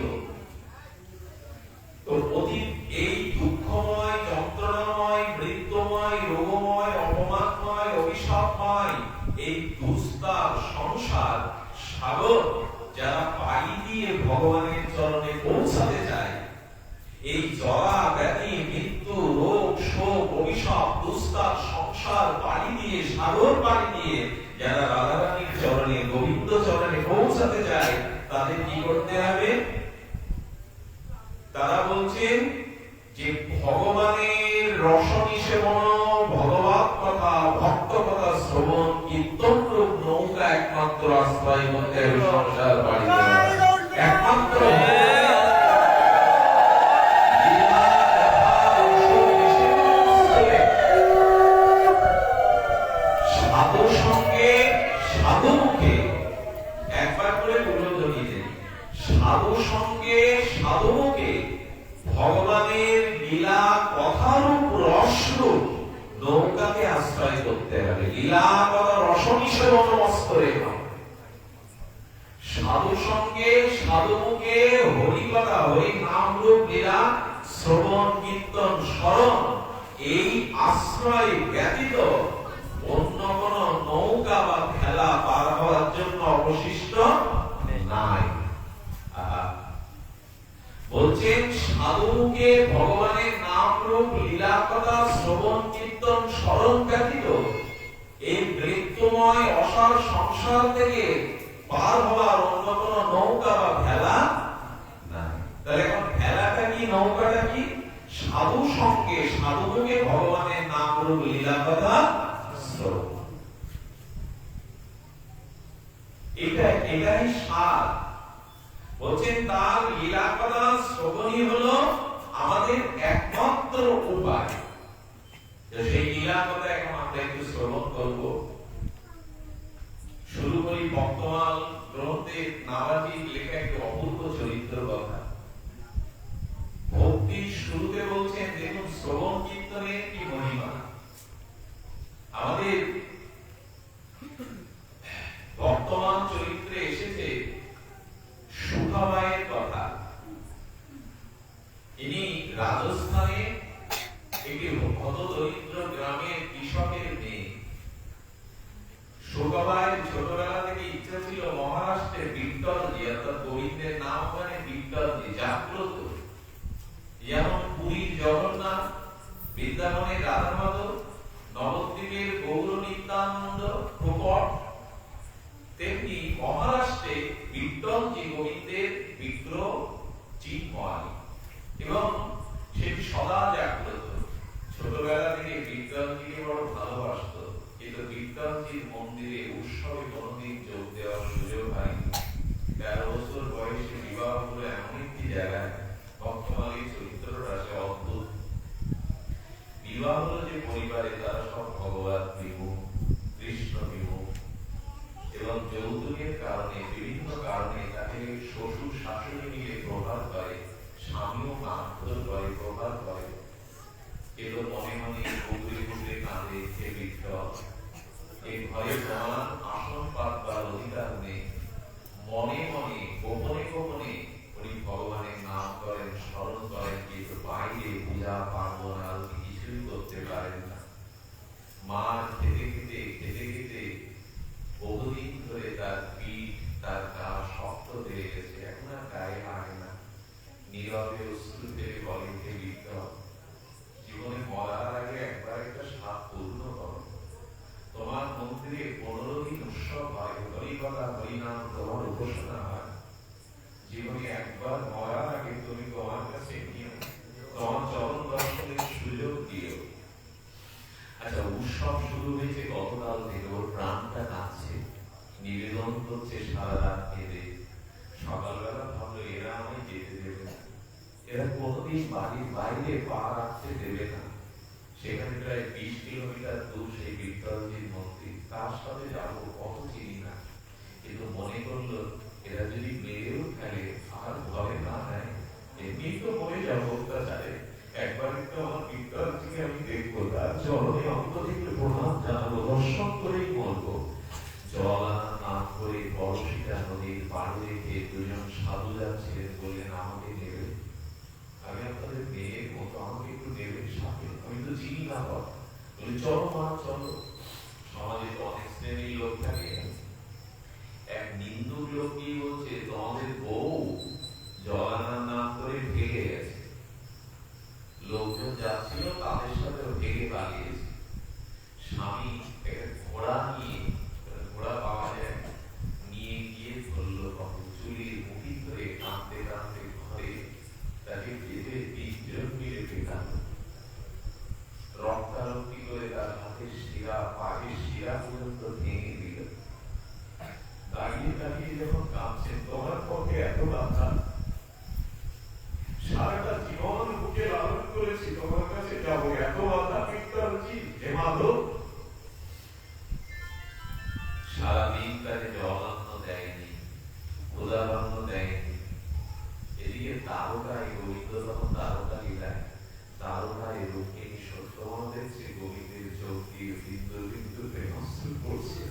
তো অতীত এই দুঃখময়, যন্ত্রণাময়, মৃত্যুময়, রোগময়, অপমান দুস্তার সংসার পাড়ি দিয়ে, সাগর পাড়ি দিয়ে যারা রাধারানীর চরণে, গোবিন্দ চরণে পৌঁছাতে চায়, তাদের কি করতে হবে? তারা বলছেন যে ভগবানের রসনী সেবন, ভগবত কথা, ভক্ত কথা শ্রবণ, কীর্তন রূপ নৌকা একমাত্র আশ্রয় করতে হবে সংসার পাড়ি দেওয়া। একমাত্র সাধু সঙ্গে সাধু মুখে, একবার করে উল্লেখ দিয়েছেন, সাধু সঙ্গে সাধু মুখে ভগবানের লীলা কথারূপ রসরূপ নৌকাকে আশ্রয় করতে হবে। লীলা কথা রসনিষেধ মস্তরে সাধু সঙ্গে সাধু মুখে হরি কথা, হরি নাম রূপ লীলা শ্রবণ, কীর্তন, স্মরণ, এই আশ্রয় ব্যতীত অন্য কোন নৌকা বা খেলা পার হওয়ার জন্য অবশিষ্ট নাই। বলছেন সাধুকে ভগবানের নাম রূপ লীলা কথা শ্রবণ, কীর্তন, স্মরণ ব্যতীত এই মৃত্যুময় অসার সংসার থেকে পার হওয়ার অন্য কোন নৌকা বা ভেলা নাই। তাহলে এখন ভেলাটা কি, নৌকাটা কি? সাধু সঙ্গে সাধুকে ভগবানের নাম রূপ লীলা কথা শ্রবণ, এটাই সার। বলছেন তার লীলা কথা শ্রবণই হলো আমাদের একমাত্র উপায়। সেই লীলা কথা এখন আমরা একটু শ্রবণ করব। শুরু করি ভক্তমাল গ্রন্থে নাবাজির লেখা একটি অপূর্ব চরিত্র কথা। ভক্তির শুরুতে বলছেন, দেখুন শ্রবণ কীর্তনের কি মহিমা। আমাদের বর্তমান চরিত্রে এসেছে সুখাবাইয়ের কথা। ইনি রাজস্থানে একটি হত দরিদ্র গ্রামের কৃষকের মেয়ে। সুখাবাইয়ের ছোটবেলা থেকে ইচ্ছা ছিল মহারাষ্ট্রের বিট্টলজি, অর্থাৎ গোবিন্দের নাম মানে বিট্টলজি, জাগ্রত। যেমন পুরীর জগন্নাথ, বৃন্দাবনের রাধা মাধব, নবদ্বীপের গৌর নিত্যানন্দ প্রকট, তেমনি মহারাষ্ট্রে বিট্টলজি গোবিন্দের বিগ্রহ চিন্ময় এবং সেটি সদা জাগ্রত। ছোটবেলা থেকে বিট্টলজিকে বড় ভালোবাসত, কিন্তু বিট্টলজির মন্দিরে উৎসবে কোনদিন যোগ দেওয়ার সুযোগ হয়নি। 13 বছর বয়সে বিবাহ হলো এমন একটি জায়গায়, ভক্তমালীর চরিত্রটা সে অদ্ভুত। বিবাহ হলো যে পরিবারে, তারা সব ভগবান বিমুখ, কৃষ্ণ বিমুখ, এবং যৌতুকের কারণে, বিভিন্ন কারণে তাকে শ্বশুর শাশুড়ি মিলে প্রহার করে, স্বামীও মারধর করে, প্রহার করে। কিন্তু মনে মনে কুকুরে কুকুরে কাঁদে, হে বিট্টল, এই ঘরে তোমার আসন পাতবার অধিকার নেই। মনে মনে গোপনে গোপনে উনি ভগবানের নাম করেন, স্মরণ করেন, কিন্তু বাইরে পূজা পার্বণ আরতি কিছুই করতে পারেন না। মার খেতে খেতে খেতে খেতে বহুদিন ধরে তার পিঠ, তার গা শক্ত হয়ে গেছে, এখন আর গায়ে লাগে না। নীরবে অশ্রু ফেলে বলে, হে বিট্টল, জীবনে মরার আগে একবার একটা সাপ পূর্ণ করো। তোমার মন্দিরে 15 দিন উৎসব হয়, হরিকথা হরিনাম তোমার উপাসনা হয়। জীবনে একবার মরার আগে তুমি তোমার কাছে নিও, তোমার চরণ দর্শনের সুযোগ দিও। আচ্ছা, উৎসব শুরু হয়েছে গতকাল থেকে, ওর প্রাণটা কাঁদছে, নিবেদন করছে সারা রাত কেঁদে। সকালবেলা ভাবলো এরা আমায় যেতে দেবে না, এরা কোনোদিন বাড়ির বাইরে পা রাখতে দেবে না। সেখানে প্রায় 20 কিলোমিটার দূর সেই বিট্টলজির মন্দির, তার সাথে যাবো, কত চিনি না। কিন্তু মনে করলো এরা যদি মেরেও ফেলে আর ঘরে না নেয়, এমনি তো মরে যাবো অত্যাচারে, একবার একটু আমার বিট্টলজিকে আমি দেখবো, তার চরণে অন্ত থেকে প্রণাম জানাবো, দর্শন করেই মরবো। জল না করে বড়শিটা নদীর পাড়ে রেখে দুজন সাধু যাচ্ছিলেন, বললেন আমাকে নেবে, আমি আপনাদের মেয়ের মতো, আমাকে একটু নেবেন সাথে, আমি তো চিনি না। বলি চলো মা চলো। সমাজে তো অনেক শ্রেণীর লোক থাকে। এক নিন্দুক লোক কি বলছে, তোমাদের বউ জলানার নাম করে ভেগে গেছে, লোকজন যাচ্ছিল তাদের সাথে ভেগে পালিয়েছে। ঘোড়া নিয়ে, ঘোড়া পাওয়া যায়, নিয়ে গিয়ে ধরলো বাবু, চুলির মুঠি ধরে কাঁদতে কাঁদতে ঘরে তাকে বেঁধে 3 জন মিলে পেটালো। রক্তারক্তি করে তার হাতের শিরা, পায়ের শিরা পর্যন্ত ভেঙে দিল। দাঁড়িয়ে দাঁড়িয়ে যখন কাঁদছেন, তোমার পক্ষে এত বাধা, সারাটা জীবন বুকে লালন করেছি, তোমার কাছে যাবো, এত বাধা পিঠটা উচিত হে মাধব। সারাদিন তাকে জলান্ন দেয়নি, ক্ষুধাবান্ন দেয়নি। এদিকে তারকায় গোবিন্দ তখন তারকা লীলায়, তারকায় রুক্মিণী সত্যবান দেখছে গোবিন্দের চোখ দিয়ে বিন্দু বিন্দু প্রেমাশ্রু পড়ছে।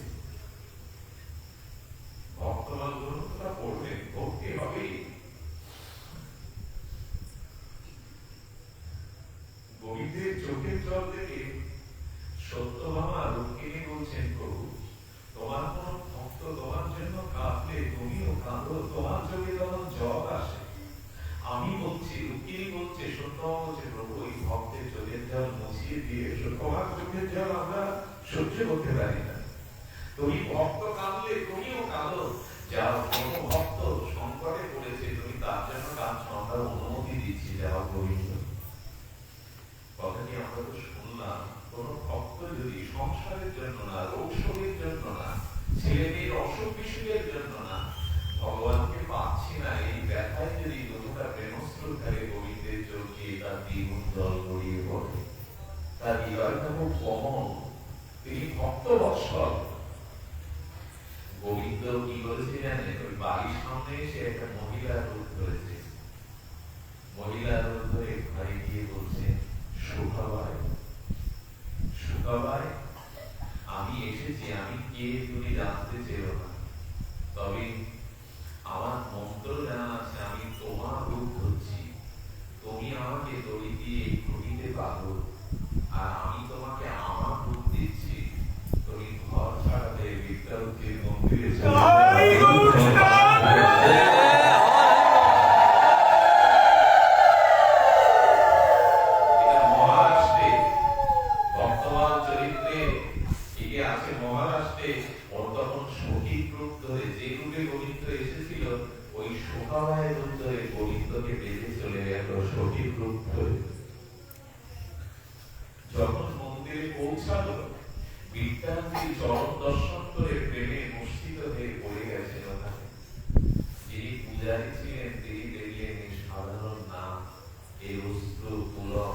ভক্তবান গ্রন্থটা পড়বেন, ভক্তি হবেই। গোবিন্দের চোখের জল দেখে সত্যভামা রুক্মিণী বলছেন, প্রভু তোমার কোন ভক্ত তোমার জন্য কাঁদলে তুমিও কাঁদো, তোমার চোখে তখন জল আসে। আমি বলছি, রুক্মিণী বলছে, সত্যভামা বলছে, প্রভু ওই ভক্তের চোখের জল মুছিয়ে দিয়ে তোমার চোখের জল আমরা সহ্য করতে পারি না। তুমি ভক্ত কাঁদলে তুমিও কাঁদো, যাও কোনো ভক্ত সংকটে পড়েছে তুমি তার জন্য কাঁদছো, আমরা অনুমতি দিচ্ছি, যাও গোবিন্দ। কথাটি আমরা তো শুনলাম, কোন ভক্ত যদি সংসারের জন্য না, রোগ শোকের জন্য না, ছেলে মেয়ের অসুখ বিসুখের জন্য না, ভগবানকে পাচ্ছি না এই ব্যথায় যদি দুটা প্রেমস্ত্র ধারে গোবিন্দের চোখে তার দ্বিগুণ জল গড়িয়ে পড়ে, তার হৃদয়টা খুব কমন, তিনি ভক্ত বৎসল। গোবিন্দ কি বলেছে জানেন? ওই বাড়ির সামনে এসে একটা মহিলার রূপ ধরেছে, মহিলার রূপ ধরে ঘরে গিয়ে বলছে, সুখবাই, সুখবাই আমি এসেছি, আমি কে তুমি জানতে চেও না, তবে আমার মন্ত্র জানা আছে, আমি তোমার রূপ ধরছি, তুমি আমাকে দড়ি দিয়ে ঘটিতে পারো, আর আমি তোমাকে আমার রূপ দিচ্ছি, তুমি ঘর ছাড়াতে বিদ্যাপতির মন্দিরে যখন মন্দিরে পৌঁছালো, বিদ্যাপতির চরণ দর্শন করে প্রেমে মুষ্টিত হয়ে পড়ে গেছেন ওখানে। যিনি পূজারী ছিলেন তিনি দেখলেন এই সাধারণ না, এই অস্ত্র পুলক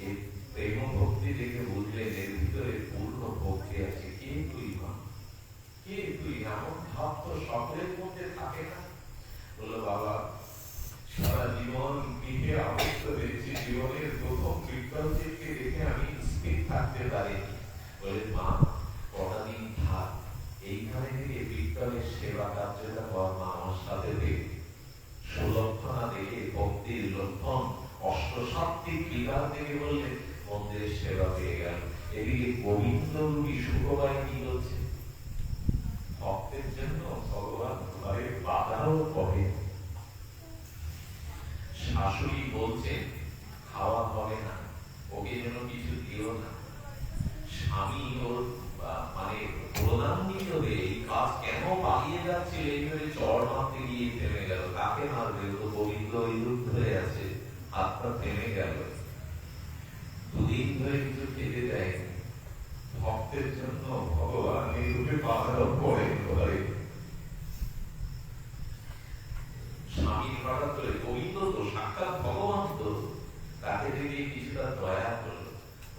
এই প্রেম ভক্তি দেখে বুঝলেন এর ভিতরে পূর্ণ ভক্তি আছে। কে তুই মা, কে তুই? এমন ভাব তো সকলের মধ্যে থাকে না। বললো, বাবা সারা জীবন পিঠে আবদ্ধ হয়েছি, জীবনের প্রথম বিদ্যাপতিকে দেখে আমি স্থির থাকতে পারিনি। বলে, মা কটা দিন থাক, এইখানে থেকে বিদ্যাপতির সেবা কার্যটা কর মা আমার সাথে। সুলক্ষণা দেখে ভক্তির লক্ষণ, অষ্টসাত্ত্বিক বিকার থেকে বললে মন্দিরের সেবা পেয়ে গেল। এদিকে গোবিন্দ রূপী সুখবাই কি বলছে? ভক্তের জন্য ভগবান ঘরে বাধাও করে। শাশুড়ি বলছেন খাওয়া হবে না, ওকে যেন কিছু দিও না। স্বামী ওর মানে প্রধানমন্ত্রী হবে, এই কাজ কেন পালিয়ে যাচ্ছে এইভাবে চড় মারতে গিয়ে থেমে গেল। কাকে মারবে? তো গোবিন্দ ওই রূপ ধরে আছে, হাতটা থেমে গেল। দুদিন ধরে কিছু খেতে দেয়নি। ভক্তের জন্য ভগবান এই রূপে বাধাও করে ঘরে। স্বামীর হঠাৎ করে, গোবিন্দ তো সাক্ষাৎ ভগবান, তো তাকে দেখে কিছুটা দয়া করলো।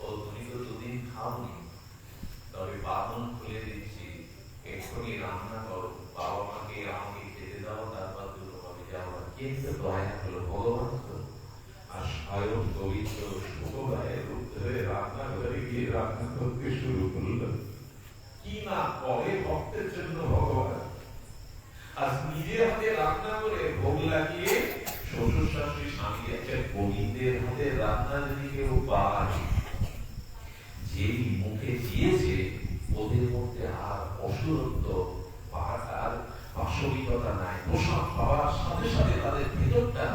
ও তুমি তো দুদিন খাওনি, তবে বাঁধন খুলে দিচ্ছি, এক্ষুনি রান্না করো, বাবা মাকে আমাকে খেতে দাও, তারপর দুটো ভাবে যাওয়া। কিন্তু দয়া হলো ভগবান তো। আর স্বয়ং গোবিন্দ সুখবায়ের রূপ ধরে রান্নাঘরে গিয়ে রান্না করতে শুরু করলো। কি না করে ভক্তের জন্য ভগবান। আর নিজের হাতে রান্না করে ভোগ লাগিয়ে শ্বশুর শাশুড়ি স্বামী একটা গোবিন্দের হাতে রান্না যদি কেউ পায়, যেই মুখে দিয়েছে ওদের মধ্যে আর অসুরত্ব আর পাশবিকতা নাই। প্রসাদ পাওয়ার সাথে সাথে তাদের ভেতরটা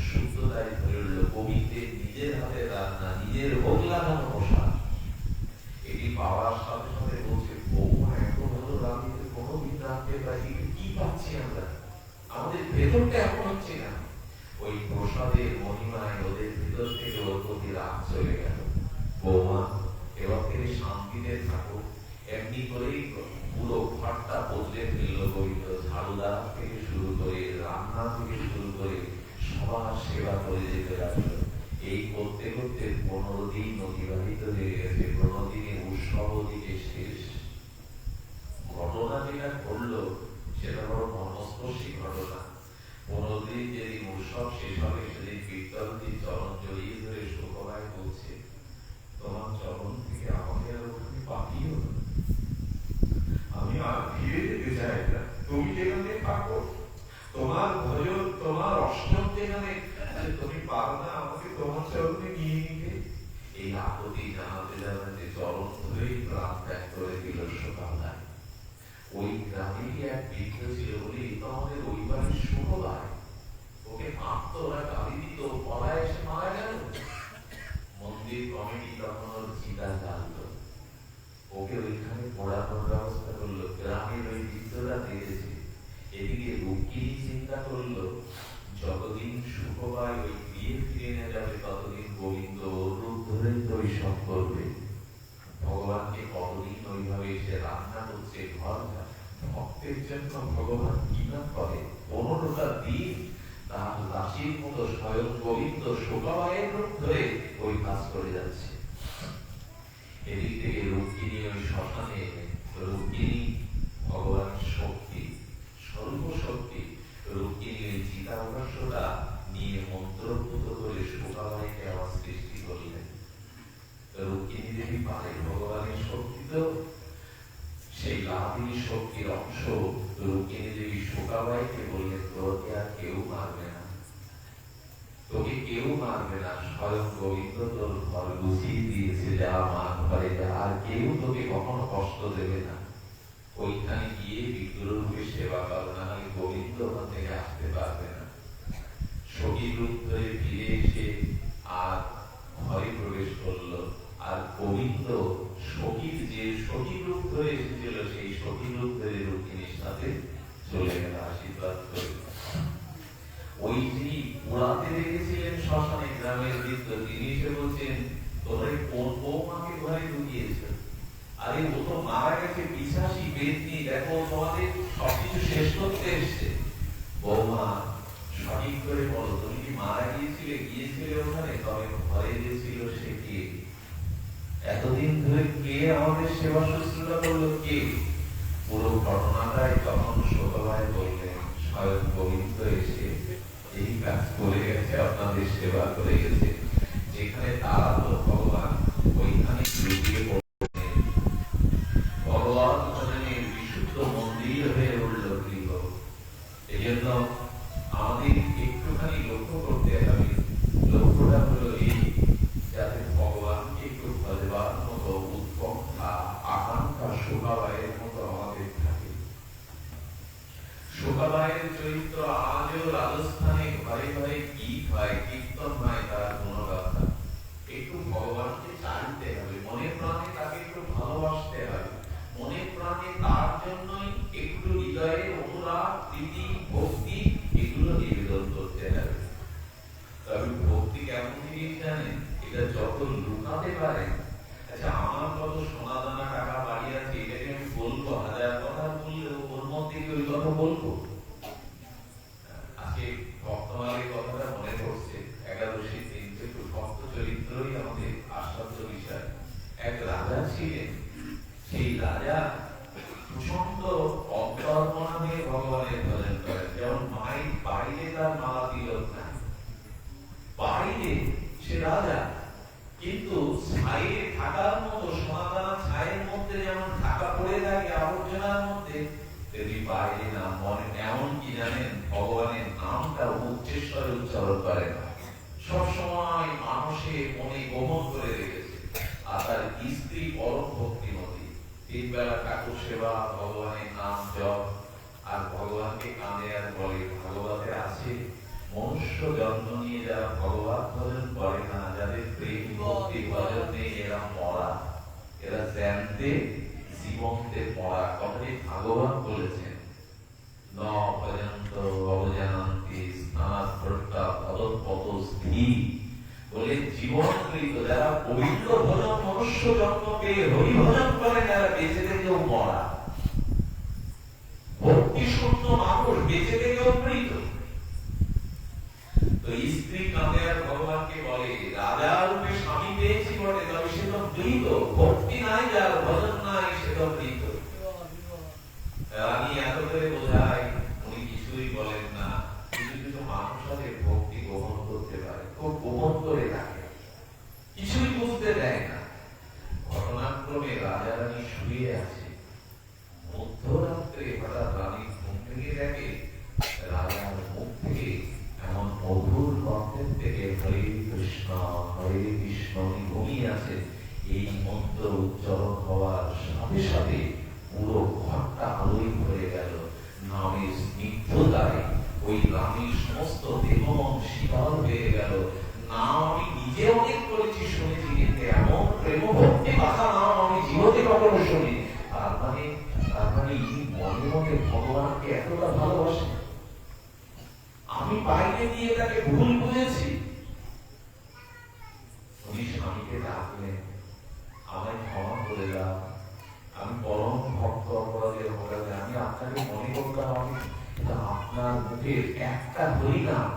শুদ্ধতায় ধরে উঠল। গোবিন্দের নিজের হাতে রান্না, নিজের ভোগ লাগানো প্রসাদ, এটি পাওয়ার সাথে ঘরে শান্তিতে থাকো। এমনি করেই পুরো ঘরটা বদলে ফেললো গোবিন্দ। ঝাড়ুদার থেকে শুরু করে, রান্না থেকে শুরু করে সবার সেবা করে যেতে লাগলো। এই করতে করতে 15 দিন অতিবাহিত হয়ে গেছে। 15 দিনে উৎসব দিকে শেষ। ঘটনা যেটা ঘটলো সেটা বড় মর্মস্পর্শী ঘটনা। 15 দিন যেদিন উৎসব শেষ হবে সেদিন কীর্তনটির চরণ জড়িয়ে ধরে শোকবায় বলছে, তোমার চরণ থেকে আমাকে আর ওখানে পাঠিও না, আমি আর ফিরে যেতে চাই না। তুমি যেখানে থাকো, তোমার ভজন, তোমার অষ্টম যেখানে, তুমি পারো না আমাকে তোমার চরণে নিয়ে নিতে। এই আকুতি জানাতে জানাতে চরণ ধরেই প্রাণ ত্যাগ করে দিল সকালবেলায়। ওই গ্রামেরই এক বৃদ্ধ ছিল বলে তো আমাদের ওই বাড়ির শোকবায়। ওকে মারতো, ওরা গালি দিত, পড়ায় এসে মারা গেল। মন্দির কমিটি তখন ওর চিতা জানতো, ওকে ওইখানে পড়ানোর ব্যবস্থা করলো। গ্রামের ওই বৃদ্ধরা দেখেছে। এদিকে রুক্মিণী চিন্তা করলো, যতদিন সুখবায় ওই বিয়ে ফিরে না যাবে ততদিন গোবিন্দ রূপ ধরেই তো সব করবে। ভগবানকে কতদিন ওইভাবে সে রান্না করছে, ঘর ভক্তের জন্য ভগবান কি না করে। 15টা দিন তার দাসীর মতো স্বয়ং গোবিন্দ শোকাবায়ের রূপ ধরে ওই কাজ করে যাচ্ছে। এদিক থেকে রুক্মিণী ওই শ্মশানে, রুক্মিণী ভগবানের শক্তি, সর্বশক্তি। রুক্মিণী ওই চিতাভস্যটা নিয়ে মন্ত্রপুত করে শোকাবায়কে আবার সৃষ্টি করলেন। রুক্মিণী দেবী পারে ভগবানের শক্তি, তো সেই লাভিনী শক্তির অংশ রুক্মিণী দেবী শোকাবায়কে বললেন, তোকে আর কেউ মারবে না, তোকে কেউ মারবে না, স্বয়ং গোবিন্দ তোর ঘর বুঝিয়ে দিয়েছে, যা মা ঘরে যা, আর কেউ তোকে কখনো কষ্ট দেবে না। ওইখানে গিয়ে বিগ্রহরূপে সেবা করো, না হলে গোবিন্দ ওখান থেকে আসতে পারবে না। সখী রূপ ধরে ফিরে এসে আর ঘরে প্রবেশ করলো। আর গোবিন্দ সখীর যে সখী রূপ ধরে এসেছিল সেই সখী রূপ ধরে রুক্মিণীর সাথে চলে গেল আশীর্বাদ করে। ওই যিনি পোড়াতে রেখেছিলেন শ্মশানে গ্রামের বৃদ্ধ, তিনি এসে বলছেন, তোমরা কোন বৌমাকে ঘরে ঢুকিয়েছ? আরে ও তো মারা গেছে, পিশাচি পেতনি, দেখো তোমাদের সবকিছু শেষ করতে এসছে। বৌমা সঠিক করে বলো, তুমি কি মারা গিয়েছিলে ওখানে? তবে ঘরে যে ছিল সে কে? এতদিন ধরে কে আমাদের সেবা শুশ্রূষা করলো, কে? পুরো ঘটনাটাই তখন শোকবায় বললেন, স্বয়ং গোবিন্দ এসে এই কাজ করে গেছে, আপনাদের সেবা করে গেছে। যেখানে তারা তো ভগবান, ওইখানে লুকিয়ে পড়লেন। ভগবান ভজনের বিশুদ্ধ মন্দির হয়ে উঠল গৃহ। এই জন্য আমাদের একটুখানি লক্ষ্য করতে হবে। লক্ষ্যটা হলো এই, যাতে ভগবানকে একটু ভজবার মতো উৎকণ্ঠা, আকাঙ্ক্ষা শোকাবায়ের মতো আমাদের থাকে। শোকাবায়ের চরিত্র আজও রাজস্থানে ঘরে ঘরে গীত হয়, কীর্তন হয়, তার গুণগাথা। একটু ভগবানকে চাইতে হবে, মনে প্রাণে তাকে একটু ভালোবাসতে হবে, মনে প্রাণে তার জন্যই একটু হৃদয়ে অনুরাগ, প্রীতি, ভক্তি এগুলো নিবেদন করতে হবে। তবে ভক্তি কেমন জিনিস জানেন? এটা যত লুকাতে পারে। আচ্ছা, আমার কত সোনা দানা টাকা বাড়ি আছে, এটাকে আমি বলবো, হাজার কথা বললেও ওর মধ্যে কি ওই কথা বলবো? আজকে ভক্তমালের কথাটা মনে পড়ছে। একাদশীর দিন একটু ভক্ত চরিত্রই আমাদের আশ্চর্য বিষয়। এক রাজা ছিলেন, সেই রাজা প্রচন্ড অন্তর্মনা দিয়ে ভগবানের ভজন করেন। যেমন মায়ের বাইরে তার মালা তিলক নাই, বাইরে সে রাজা, কিন্তু ছায়ে থাকার মতো সোনাদানা ছায়ের মধ্যে যেমন ঢাকা পড়ে থাকে আবর্জনার মধ্যে, তেমনি বাইরে না, মনে এমন কি জানেন, ভগবানের নামটা উচ্চস্বরে উচ্চারণ করে না, সবসময় মানুষের মনে গোপন করে রেখেছে। আর তার স্ত্রী পরম ভক্তিমতী, 3 বেলা ঠাকুর সেবা, ভগবানের নাম জপ, আর ভগবানকে কাঁদে আর বলে। ভাগবতে আছে, মনুষ্য জন্ম নিয়ে যারা ভগবান ভজন করে না, যাদের প্রেম ভক্তি ভজন নেই, এরা মরা, এরা জ্যান্তে জীবন্তে মরা। কথাটি ভাগবত বলেছেন। ন ভজন্ত অবজানন্তি স্নানাদ্রষ্টা তদৎপতস্থি, বলে জীবনকৃত যারা পবিত্র ভজন মনুষ্য মনুষ্য জন্ম পেয়ে হরিভজন করে তারা বেঁচে থেকেও মরা, ভক্তি শূন্য মানুষ বেঁচে থেকেও মৃত। তো স্ত্রী কাঁদে আর ভগবানকে বলে, রাজা রূপে স্বামী পেয়েছি বটে, তবে সে তো মৃত, ভক্তি নাই যার, ভজন নাই, সে তো মৃত। রানী এত করে বোঝায়, উনি কিছুই বলেন না। কিছু কিছু মানুষ আছে ভক্তি গোপন করতে পারে, খুব গোপন করে থাকে, কিছুই বুঝতে দেয় না। ঘটনাক্রমে রাজা রানী শুয়ে আছে, মধ্যরাত্রে হঠাৎ রানী ঘুম থেকে দেখে রাজার মুখ থেকে এমন মধুর কণ্ঠের থেকে হরে কৃষ্ণ উনি ঘুমিয়ে আছেন। এই মন্ত্র উচ্চারণ হওয়ার সাথে সাথে পুরো ঘরটা আলোয় ভরে গেল। নামের স্নিগ্ধতায় ওই রানীর সমস্ত দেহ শীতল হয়ে গেল। নাম আমি নিজে অনেক করেছি, শুনেছি, কিন্তু এমন প্রেম ভক্তি কথা নাম আমি জীবনে কখনো শুনি। তার মানে ইনি মনে মনে ভগবানকে এতটা ভালোবাসেন, আমি বাইরে দিয়ে তাকে ভুল বুঝেছি। উনি স্বামীকে ডাকলেন, আমায় ক্ষমা করে দাও, আমি পরম ভক্ত অপরাধের অপরাধে, আমি আপনাকে মনে করতাম, আমি আপনার মুখের একটা হরি নাম,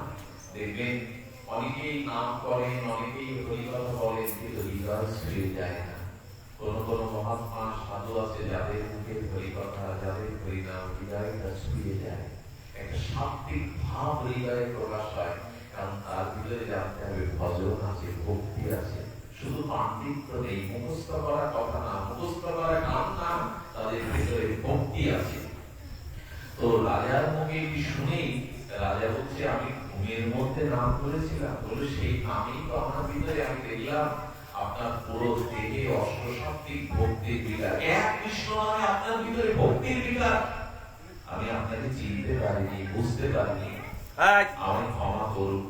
দেখবেন অনেকেই নাম করেন, অনেকেই হরি কথা বলেন, কিন্তু হৃদয় ছুঁয়ে যায় না। কোন কোন মহাত্মা সাধু আছে যাদের মুখের হরি কথা, যাদের হরি নাম হৃদয়টা ছুঁয়ে যায়, একটা সাত্বিক ভাব হৃদয়ে প্রকাশ হয়। কারণ তার ভিতরে জানতে হবে ভজন আছে, ভক্তি আছে, শুধু পাণ্ডিত্য নেই, মুখস্থ করা কথা না, মুখস্থ করা গান না, তাদের ভিতরে ভক্তি আছে। তো রাজার মুখে কি শুনেই রাজা বলছে, আমি ঘুমের মধ্যে নাম করেছিলাম, বলে সেই নামেই তো আমার ভিতরে আমি দেখলাম আপনার পুরো দেহে অষ্টসাত্ত্বিক ভক্তির বিকার, এক কৃষ্ণ নামে আপনার ভিতরে ভক্তির বিকার। আমি আপনাকে চিনতে পারিনি, বুঝতে পারিনি, আমায় ক্ষমা করুন।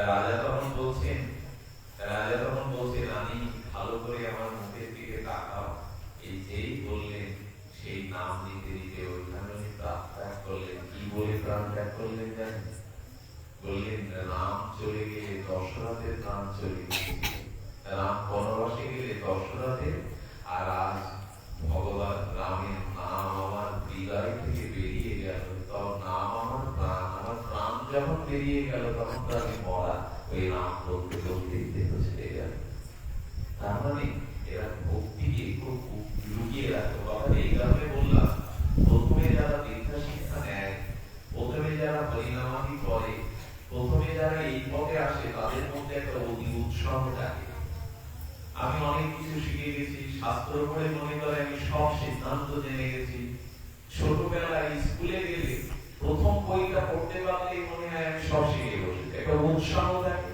রাজা তখন বলছেন, রানী ভালো করে আমার মুখের দিকে তাকাও। এই যেই বললেন সেই নাম নিতে নিতে ওইখানে উনি প্রাণ ত্যাগ করলেন। কি বলে প্রাণ ত্যাগ করলেন জানেন? বললেন, রাম চলে গেলে দশরথের প্রাণ চলে গেছে, রাম বনবাসে গেলে দশরথের, আর আজ ভগবান রামের নাম আমার হৃদয় থেকে বেরিয়ে গেল, তখন নাম আমার প্রাণ যখন বেরিয়ে গেল, তখন তো আমি মরা, ওই নাম বলতে বলতে দেহ ছেড়ে গেল। তার মানে এরা ভক্তিকে খুব লুকিয়ে রাখতো। কথা এই কারণে বললাম, প্রথমে যারা দীক্ষা শিক্ষা নেয়, প্রথমে যারা হরিনামাদি করে, প্রথমে যারা এই পথে আসে, তাদের মধ্যে একটা অতি উৎসাহ থাকে। আমি অনেক কিছু শিখে গেছি, শাস্ত্র পড়ে মনে করে আমি সব সিদ্ধান্ত জেনে গেছি। ছোটবেলায় স্কুলে গেলে প্রথম বইটা পড়তে পারলেই মনে হয় আমি সব শিখে বসেছি, একটা উৎসাহ থাকে।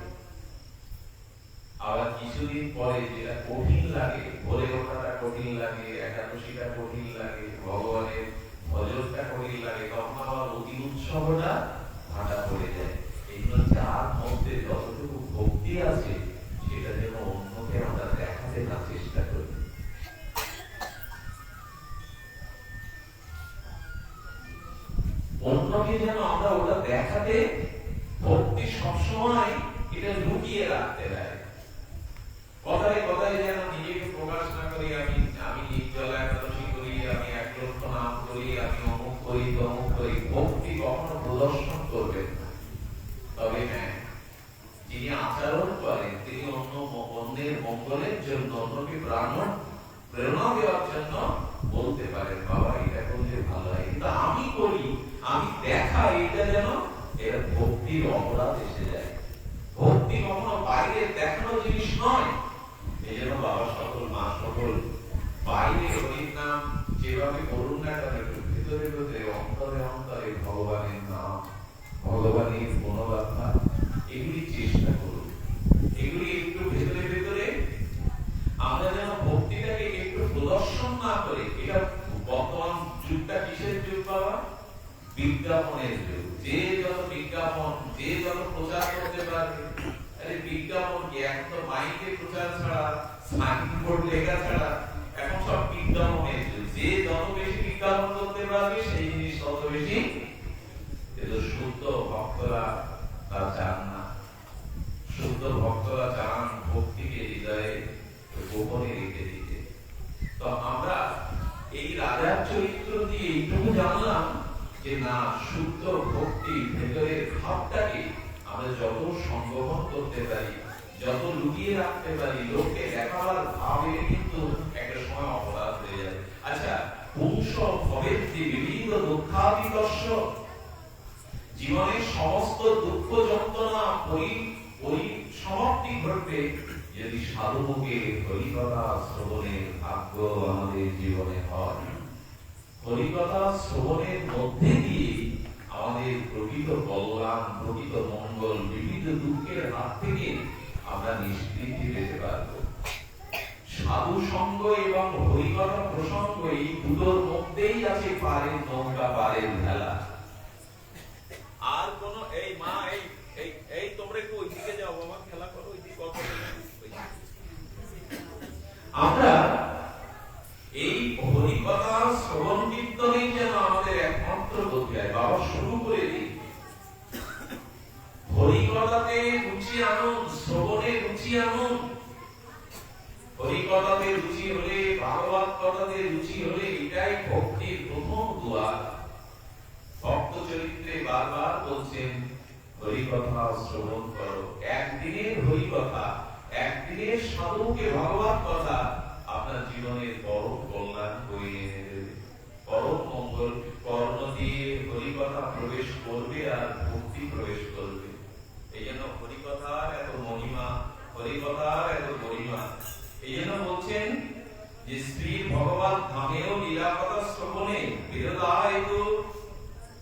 আবার কিছুদিন পরে যেটা কঠিন লাগে, ভোরে ওঠাটা কঠিন লাগে, একাদশীটা কঠিন লাগে, ভগবানের ভজনটা কঠিন লাগে, তখন আবার অতি উৎসবটা ভাটা পড়ে যায়। এই জন্য যার মধ্যে যতটুকু ভক্তি আছে সেটা যেন অন্যকে আমরা দেখাতে না চেষ্টা করি। অন্যকে যেন আমরা ওটা দেখাতে, ভক্তি সবসময় এটা লুকিয়ে রাখতে হয়। কথায় কথায় যেন নিজেকে প্রকাশ না করি, আমি নির্জলা একাদশী করি, আমি 1 লক্ষ নাম করি, আমি অমুক করি, তমুক করি। ভক্তি কখনো প্রদর্শন করবেন না। তবে হ্যাঁ, যিনি আচরণ করেন তিনি অন্যের মঙ্গলের জন্য, অন্যকে প্রেরণা দেওয়ার জন্য বলতে পারেন, বাবা এটা করলে ভালো হয়, কিন্তু আমি করি, আমি দেখাই, এটা যেন এর ভক্তির অপরাধ এসে যায়। ভক্তি কখনো বাইরে দেখানো জিনিস নয়। এই জন্য বাবা সকল, মা সকল বাইরে হরির নাম যেভাবে করুন না কেন, একটু ভিতরে ভিতরে, অন্তরে অন্তরে ভগবানের নাম, ভগবানের গুণগাথা, এগুলি চেষ্টা করুন। এগুলি একটু ভেতরে ভেতরে আমরা যেন ভক্তিটাকে একটু প্রদর্শন না করে। এটা বর্তমান যুগটা কিসের যুগ বাবা? বিজ্ঞাপনের যুগ। যে যত বিজ্ঞাপন, যে যত প্রচার করতে পারবে। আরে বিজ্ঞাপন কি, এখন তো মাইকে প্রচার ছাড়া, সাইনবোর্ড লেখা ছাড়া, এখন সব বিজ্ঞাপনের যুগ। যে যত বেশি বিজ্ঞাপন করতে পারবে সেই জিনিস তত বেশি। কিন্তু শুদ্ধ ভক্তরা তা চান না। শুদ্ধ ভক্তরা চান ভক্তিকে হৃদয়ে গোপনে তো আমরা এই রাজার চরিত্র দিয়ে এইটুকু জানলাম যে না, শুদ্ধ ভক্তি ভেতরের ভাবটাকে আমরা যত সংগ্রহণ করতে পারি, যত লুকিয়ে রাখতে পারি, লোককে দেখাবার ভাবে কিন্তু একটা সময় অপরাধ হয়ে যাবে। আচ্ছা, পুংস ভবের যে বিভিন্ন দুঃখাদিদর্শ, জীবনের সমস্ত দুঃখ যন্ত্রণা পরিসমাপ্তি ঘটবে যদি সাধুমুখে হরিকথা শ্রবণের ভাগ্য আমাদের জীবনে হয়। হরিকথা শ্রবণের মধ্যে দিয়ে আমাদের প্রকৃত কল্যাণ, প্রকৃত মঙ্গল, বিবিধ দুঃখের হাত থেকে আমরা নিষ্কৃতি পেতে পারব। সাধু সঙ্গ এবং হরিকথা প্রসঙ্গ এই দুটোর মধ্যেই আছে পারের নৌকা, পারের ভেলা। আর কোন এই মা এই তোমরা একটু ওইদিকে যাও, বাবা খেলা করো, ওইদিকে কত আমরা এই হরিকথা শ্রবণ কীর্তনেই যেন আমাদের একমাত্র গতি। বাবা শুরু করে দিই, হরিকথাতে রুচি আনুন, শ্রবণে রুচি আনুন। হরিকথাতে রুচি হলে, ভাগবত কথাতে রুচি হলে, এটাই ভক্তির প্রথম দুয়ার। ভক্ত চরিত্রে বারবার বলছেন হরিকথা শ্রবণ করো। একদিনের হরিকথা, একদিনের সাধুকে ভগবত কথা আপনার জীবনের পরম কল্যাণ বয়ে এনে দেবে, পরম মঙ্গল। কর্ণ দিয়ে হরিকথা প্রবেশ করবে আর ভক্তি প্রবেশ করবে। এই জন্য হরিকথার এত মহিমা, হরিকথার এত গরিমা। এই জন্য বলছেন যে স্ত্রীর ভগবান ধামেও লীলা কথা শ্রবণে বিরলায়।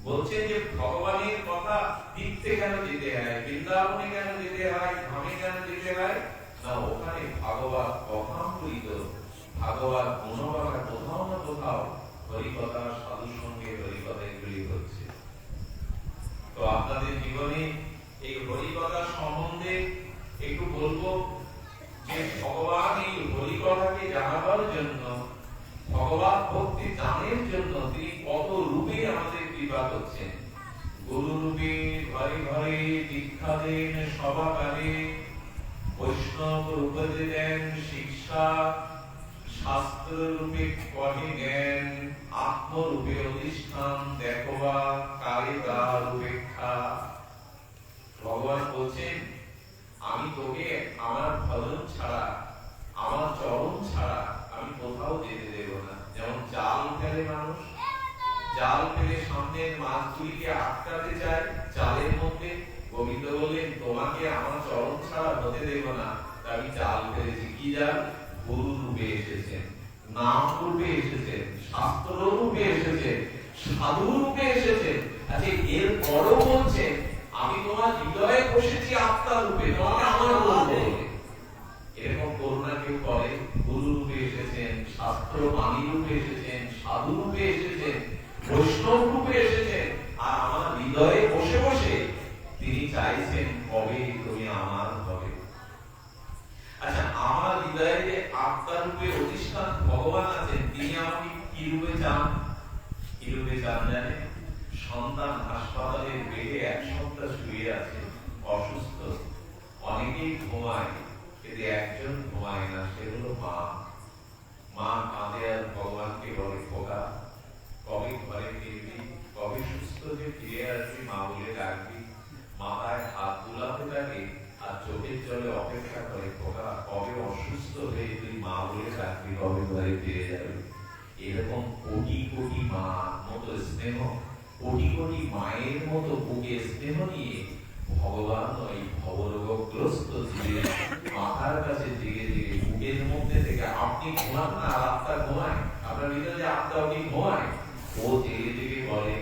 বলছেন যে ভগবানের কথা তীর্থে কেন যেতে হয়, বৃন্দাবনে কেন যেতে হয়, ধামে কেন যেতে হয়? না, ওখানে ভাগবত কথামৃত, ভাগবত গুণগাথা কোথাও না কোথাও হরিকথা, সাধু সঙ্গে হরিকথা এগুলি হচ্ছে। তো আপনাদের জীবনে এই হরিকথা সম্বন্ধে একটু বলবো যে ভগবান এই হরিকথাকে জানাবার জন্য, ভগবান ভক্তি জানার জন্য তিনি কত রূপে আমাদের কৃপা করছেন। গুরু রূপে ঘরে ঘরে দীক্ষা দেন সবাকারে, বৈষ্ণব রূপে দেন শিক্ষা, শাস্ত্র রূপে কহে জ্ঞান, আত্মরূপে অধিষ্ঠান দেখবা কারে তার উপেক্ষা। ভগবান বলছেন আমি তোকে আমার ভজন ছাড়া, আমার চরণ ছাড়া আমি কোথাও যেতে দেব না। যেমন জাল ফেলে মানুষ, জাল ফেলে সামনের মাছগুলিকে আটকাতে চায় জালের মধ্যে। গোবিন্দ বললেন তোমাকে আমার চরণ ছাড়া হতে দেব না, আমি জাল ফেলেছি। কি জাল? গুরু রূপে এসেছেন, নাম রূপে এসেছেন, শাস্ত্র রূপে এসেছেন, সাধু রূপে এসেছেন। আচ্ছা, এর পরও বলছেন আমি তোমার হৃদয়ে বসেছি আত্মা রূপে, তোমাকে আমার বলবো। এরকম করুণা কেউ করে? গুরু রূপে এসেছেন, শাস্ত্র বাণী রূপে এসেছেন, সাধু রূপে এসেছেন, বৈষ্ণব রূপে এসেছেন, আর আমার হৃদয়ে বসে বসে তিনি চাইছেন কবে তুমি আমার হবে। আচ্ছা, আমার হৃদয়ে যে আত্মা রূপে অধিষ্ঠান ভগবান আছেন, তিনি আমাকে কি রূপে চান? কি রূপে চান জানেন? সন্তান হাসপাতালের বেডে এক সপ্তাহ শুয়ে আছে, অসুস্থ, অনেকেই ঘুমায়, কিন্তু একজন ঘুমায় না, সে হলো মা। মা কাঁদে আর ভগবানকে বলে খোকা কবে ঘরে ফিরবি, কবে সুস্থ যে ফিরে আসবি, মা বলে ডাকবি। মাথায় হাত বুলাতে থাকে আর চোখের জলে অপেক্ষা করে খোকা কবে অসুস্থ হয়ে তুই মা বলে ডাকবি, কবে ঘরে ফিরে যাবি। এরকম কোটি কোটি মা মতো স্নেহ, কোটি কোটি মায়ের মতো বুকে স্নেহ নিয়ে ভগবান ওই ভবরোগগ্রস্ত জীবের মাথার কাছে জেগে জেগে বুকের মধ্যে থেকে, আপনি ঘুমান না আর আত্মা ঘুমায়, আপনার ভিতরে যে আত্মা উনি ঘুমায়, ও জেগে জেগে বলে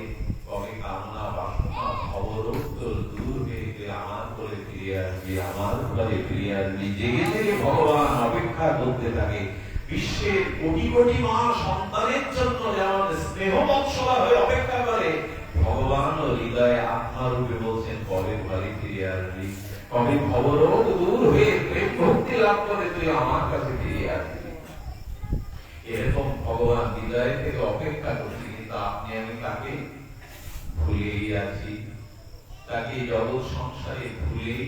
কবে কামনা বাসনা ভবরোগ তোর দূর হয়ে আমার করে ফিরে আসবি, আমার ঘরে ফিরে আসবি। জেগে জেগে ভগবান অপেক্ষা করতে থাকে। বিশ্বের কোটি কোটি মা সন্তানের জন্য যেমন স্নেহ বৎসলা হয়ে অপেক্ষা করে, ভগবান হৃদয়ে আত্মা রূপে বলছেন কবে ঘরে ফিরে আসবি, কবে ভবরোগ দূর হয়ে প্রেম ভক্তি লাভ করে তুই আমার কাছে ফিরে আসবি। এরকম ভগবান হৃদয় থেকে অপেক্ষা করছি, কিন্তু আপনি আমি তাকে ভুলেই আছি, তাকে জগৎ সংসারে ভুলেই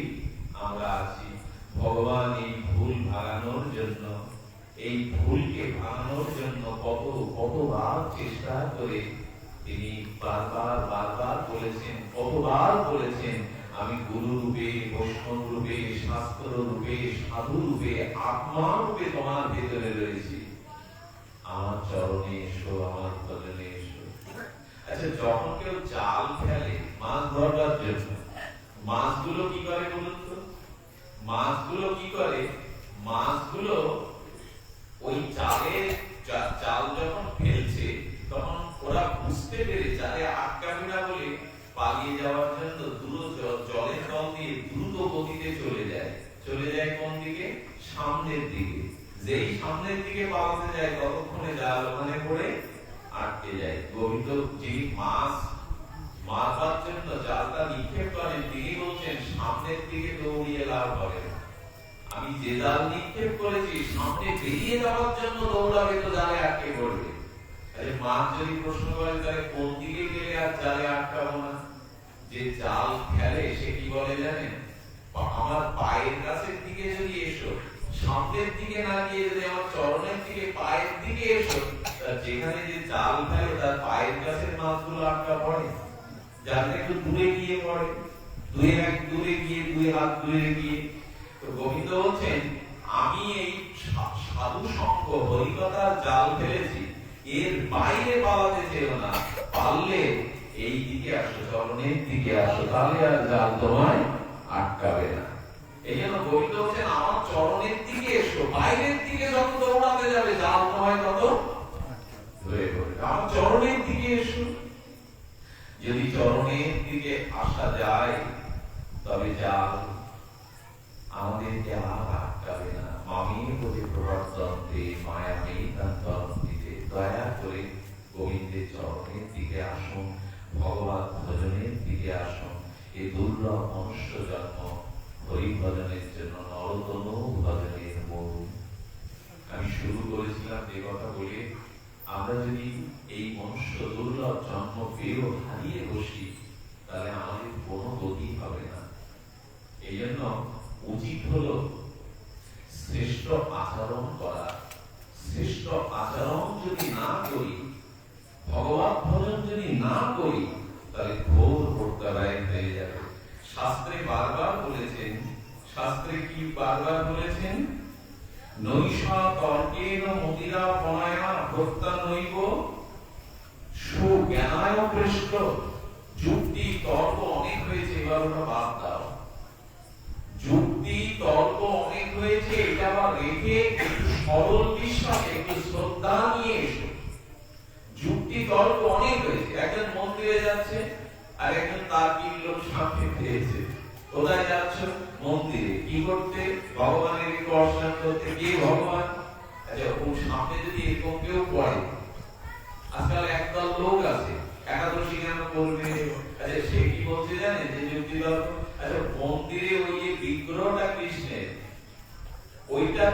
আমরা আছি। ভগবান এই ভুল ভাঙানোর জন্য এই ভুলকে ভাঙানোর জন্য কতবার চেষ্টা করে তিনি বারবার বলেছেন, কতবার বলেছেন, আমি গুরু রূপে, বৈষ্ণব রূপে, শাস্ত্র রূপে, সাধু রূপে, আত্মা রূপে তোমার ভেতরে রয়েছি, আমার চরণে এসো, আমার ভজনে এসো। আচ্ছা, যখন কেউ জাল ফেলে মাছ ধরবার জন্য, মাছগুলো কি করে বলুন তো? মাছগুলো কি করে? মাছগুলো ওই জাল যখন ফেলছে তখন ওরা বুঝতে পেরে জালে আটকাবে না বলে পালিয়ে যাওয়ার জন্য জলের তল দিয়ে দ্রুত গতিতে চলে যায় কোন দিকে? সামনের দিকে। যেই সামনের দিকে পালাতে যায় ততক্ষণে জাল ওখানে পড়ে আটকে যায়। গোবিন্দ যে মাছ মারবার জন্য জালটা নিক্ষেপ করেন তিনি বলছেন সামনের দিকে দৌড়িয়ে লাভ হবে না। আমি যে জাল নিক্ষেপ করেছি সামনে বেরিয়ে যাওয়ার জন্য দৌড়াবে তো জালে আটকে পড়বে। মাছ যদি প্রশ্ন করে তাহলে কোন দিকে গেলে আর জালে আটকাবো না? যে জাল ফেলে সে কি বলে জানেন? আমার পায়ের কাছের দিকে যদি এসো, সামনের দিকে না গিয়ে যদি আমার চরণের দিকে পায়ের দিকে এসো, যেখানে যে জাল ফেলে তার পায়ের কাছের মাছগুলো আটকা পড়ে, জালটা একটু দূরে গিয়ে পড়ে, দূরে গিয়ে 2 হাত দূরে গিয়ে। তো গোবিন্দ বলছেন আমি এই সাধু সঙ্গ হরিকথার জাল ফেলেছি, এর বাইরে পালাতে চেও না, পারলে এই দিকে আসো, চরণের দিকে আসো, তাহলে আর জাল তোমায় আটকাবে না। এই জন্য গোবিন্দ বলছেন আমার চরণের দিকে এসো, বাইরের দিকে যত দৌড়াতে যাবে জাল তোমায় তত ধরে পড়বে। আমার চরণের দিকে এসো। যদি চরণের দিকে আসা যায় তবে জাল আমাদেরকে আর আটকাবে না। মামির প্রতি প্রবর্তন্তে মায়ামী তন্ত্রন্তিতে। দয়া করে গোবিন্দের চরণের দিকে আসুন, ভগবান ভজনের দিকে আসুন। এই দুর্লভ মনুষ্য জন্ম হরি ভজনের জন্য, নরতনু ভজনের মূল। আমি শুরু করেছিলাম যে কথা বলে, আমরা যদি এই মনুষ্য দুর্লভ জন্ম পেয়েও হারিয়ে বসি তাহলে আমাদের কোনো গতি হবে না। এই জন্য উচিত হলো শ্রেষ্ঠ আচরণ করা। শ্রেষ্ঠ আচরণ যদি না করি, ভগবত ভজন যদি না করি, তাহলে ঘোর প্রত্যাবায় হয়ে যাবে। শাস্ত্রে বারবার বলেছেন, শাস্ত্রে কি বারবার বলেছেন? নৈষা তর্কেন মতিরা পনায়া প্রত্যনৈব সুজ্ঞানায় পৃষ্ঠ। যুক্তি তর্ক অনেক হয়েছে, এবার ওটা বাদ দাও। যুক্তি তর্ক অনেক হয়েছে, এটা আবার রেখে একটু সরল বিশ্বাস, একটু শ্রদ্ধা নিয়ে এসো। যুক্তি তর্ক অনেক হয়েছে, একজন মন্দিরে যাচ্ছে আর একজন তার কি লোক সামনে পেয়েছে। কোথায় যাচ্ছ? মন্দিরে। কি করতে? ভগবানের দর্শন করতে। কে ভগবান? আচ্ছা, ও সামনে যদি এরকম কেউ পড়ে, আজকাল একদল লোক আছে একাদশী কেন করবে, আচ্ছা সে কি বলছে জানেন? যে যুক্তি তর্ক, আচ্ছা মন্দিরে ওই যে বিগ্রহটা কৃষ্ণের, ওইটা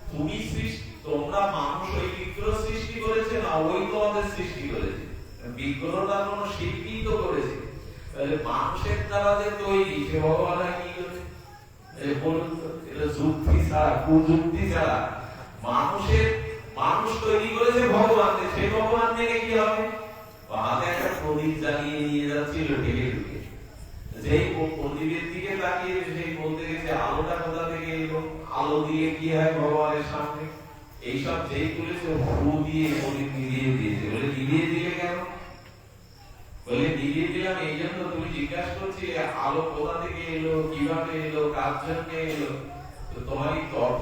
তুমি সৃষ্টি, তোমরা মানুষ ওই বিগ্রহ সৃষ্টি করেছে না, ওই তোমাদের সৃষ্টি করেছে। বিগ্রহটা কোন শিল্পী তো করেছে, তাহলে মানুষের দ্বারা যে তৈরি সে ভগবান কি করে? বলুন তো, এটা যুক্তি ছাড়া, কুযুক্তি ছাড়া মানুষ তৈরি করেছে ভগবান, সে ভগবান থেকে কি হবে? হাতে একটা প্রদীপ জ্বালিয়ে নিয়ে যাচ্ছিল ঢেকে ঢুকে, যেই প্রদীপের দিকে তাকিয়ে সেই বলতে গেছে আলোটা কোথা থেকে এলো, আলো দিয়ে কি হয় ভগবানের সামনে? এইসব যেই বলেছে ফু দিয়ে প্রদীপ নিভিয়ে দিয়েছে। বলে নিভিয়ে দিলে কেন? বলে নিভিয়ে দিলাম এই জন্য তুমি জিজ্ঞাসা করছিলে আলো কোথা থেকে এলো, কিভাবে এলো, কার জন্য এলো। তো তোমারই তর্ক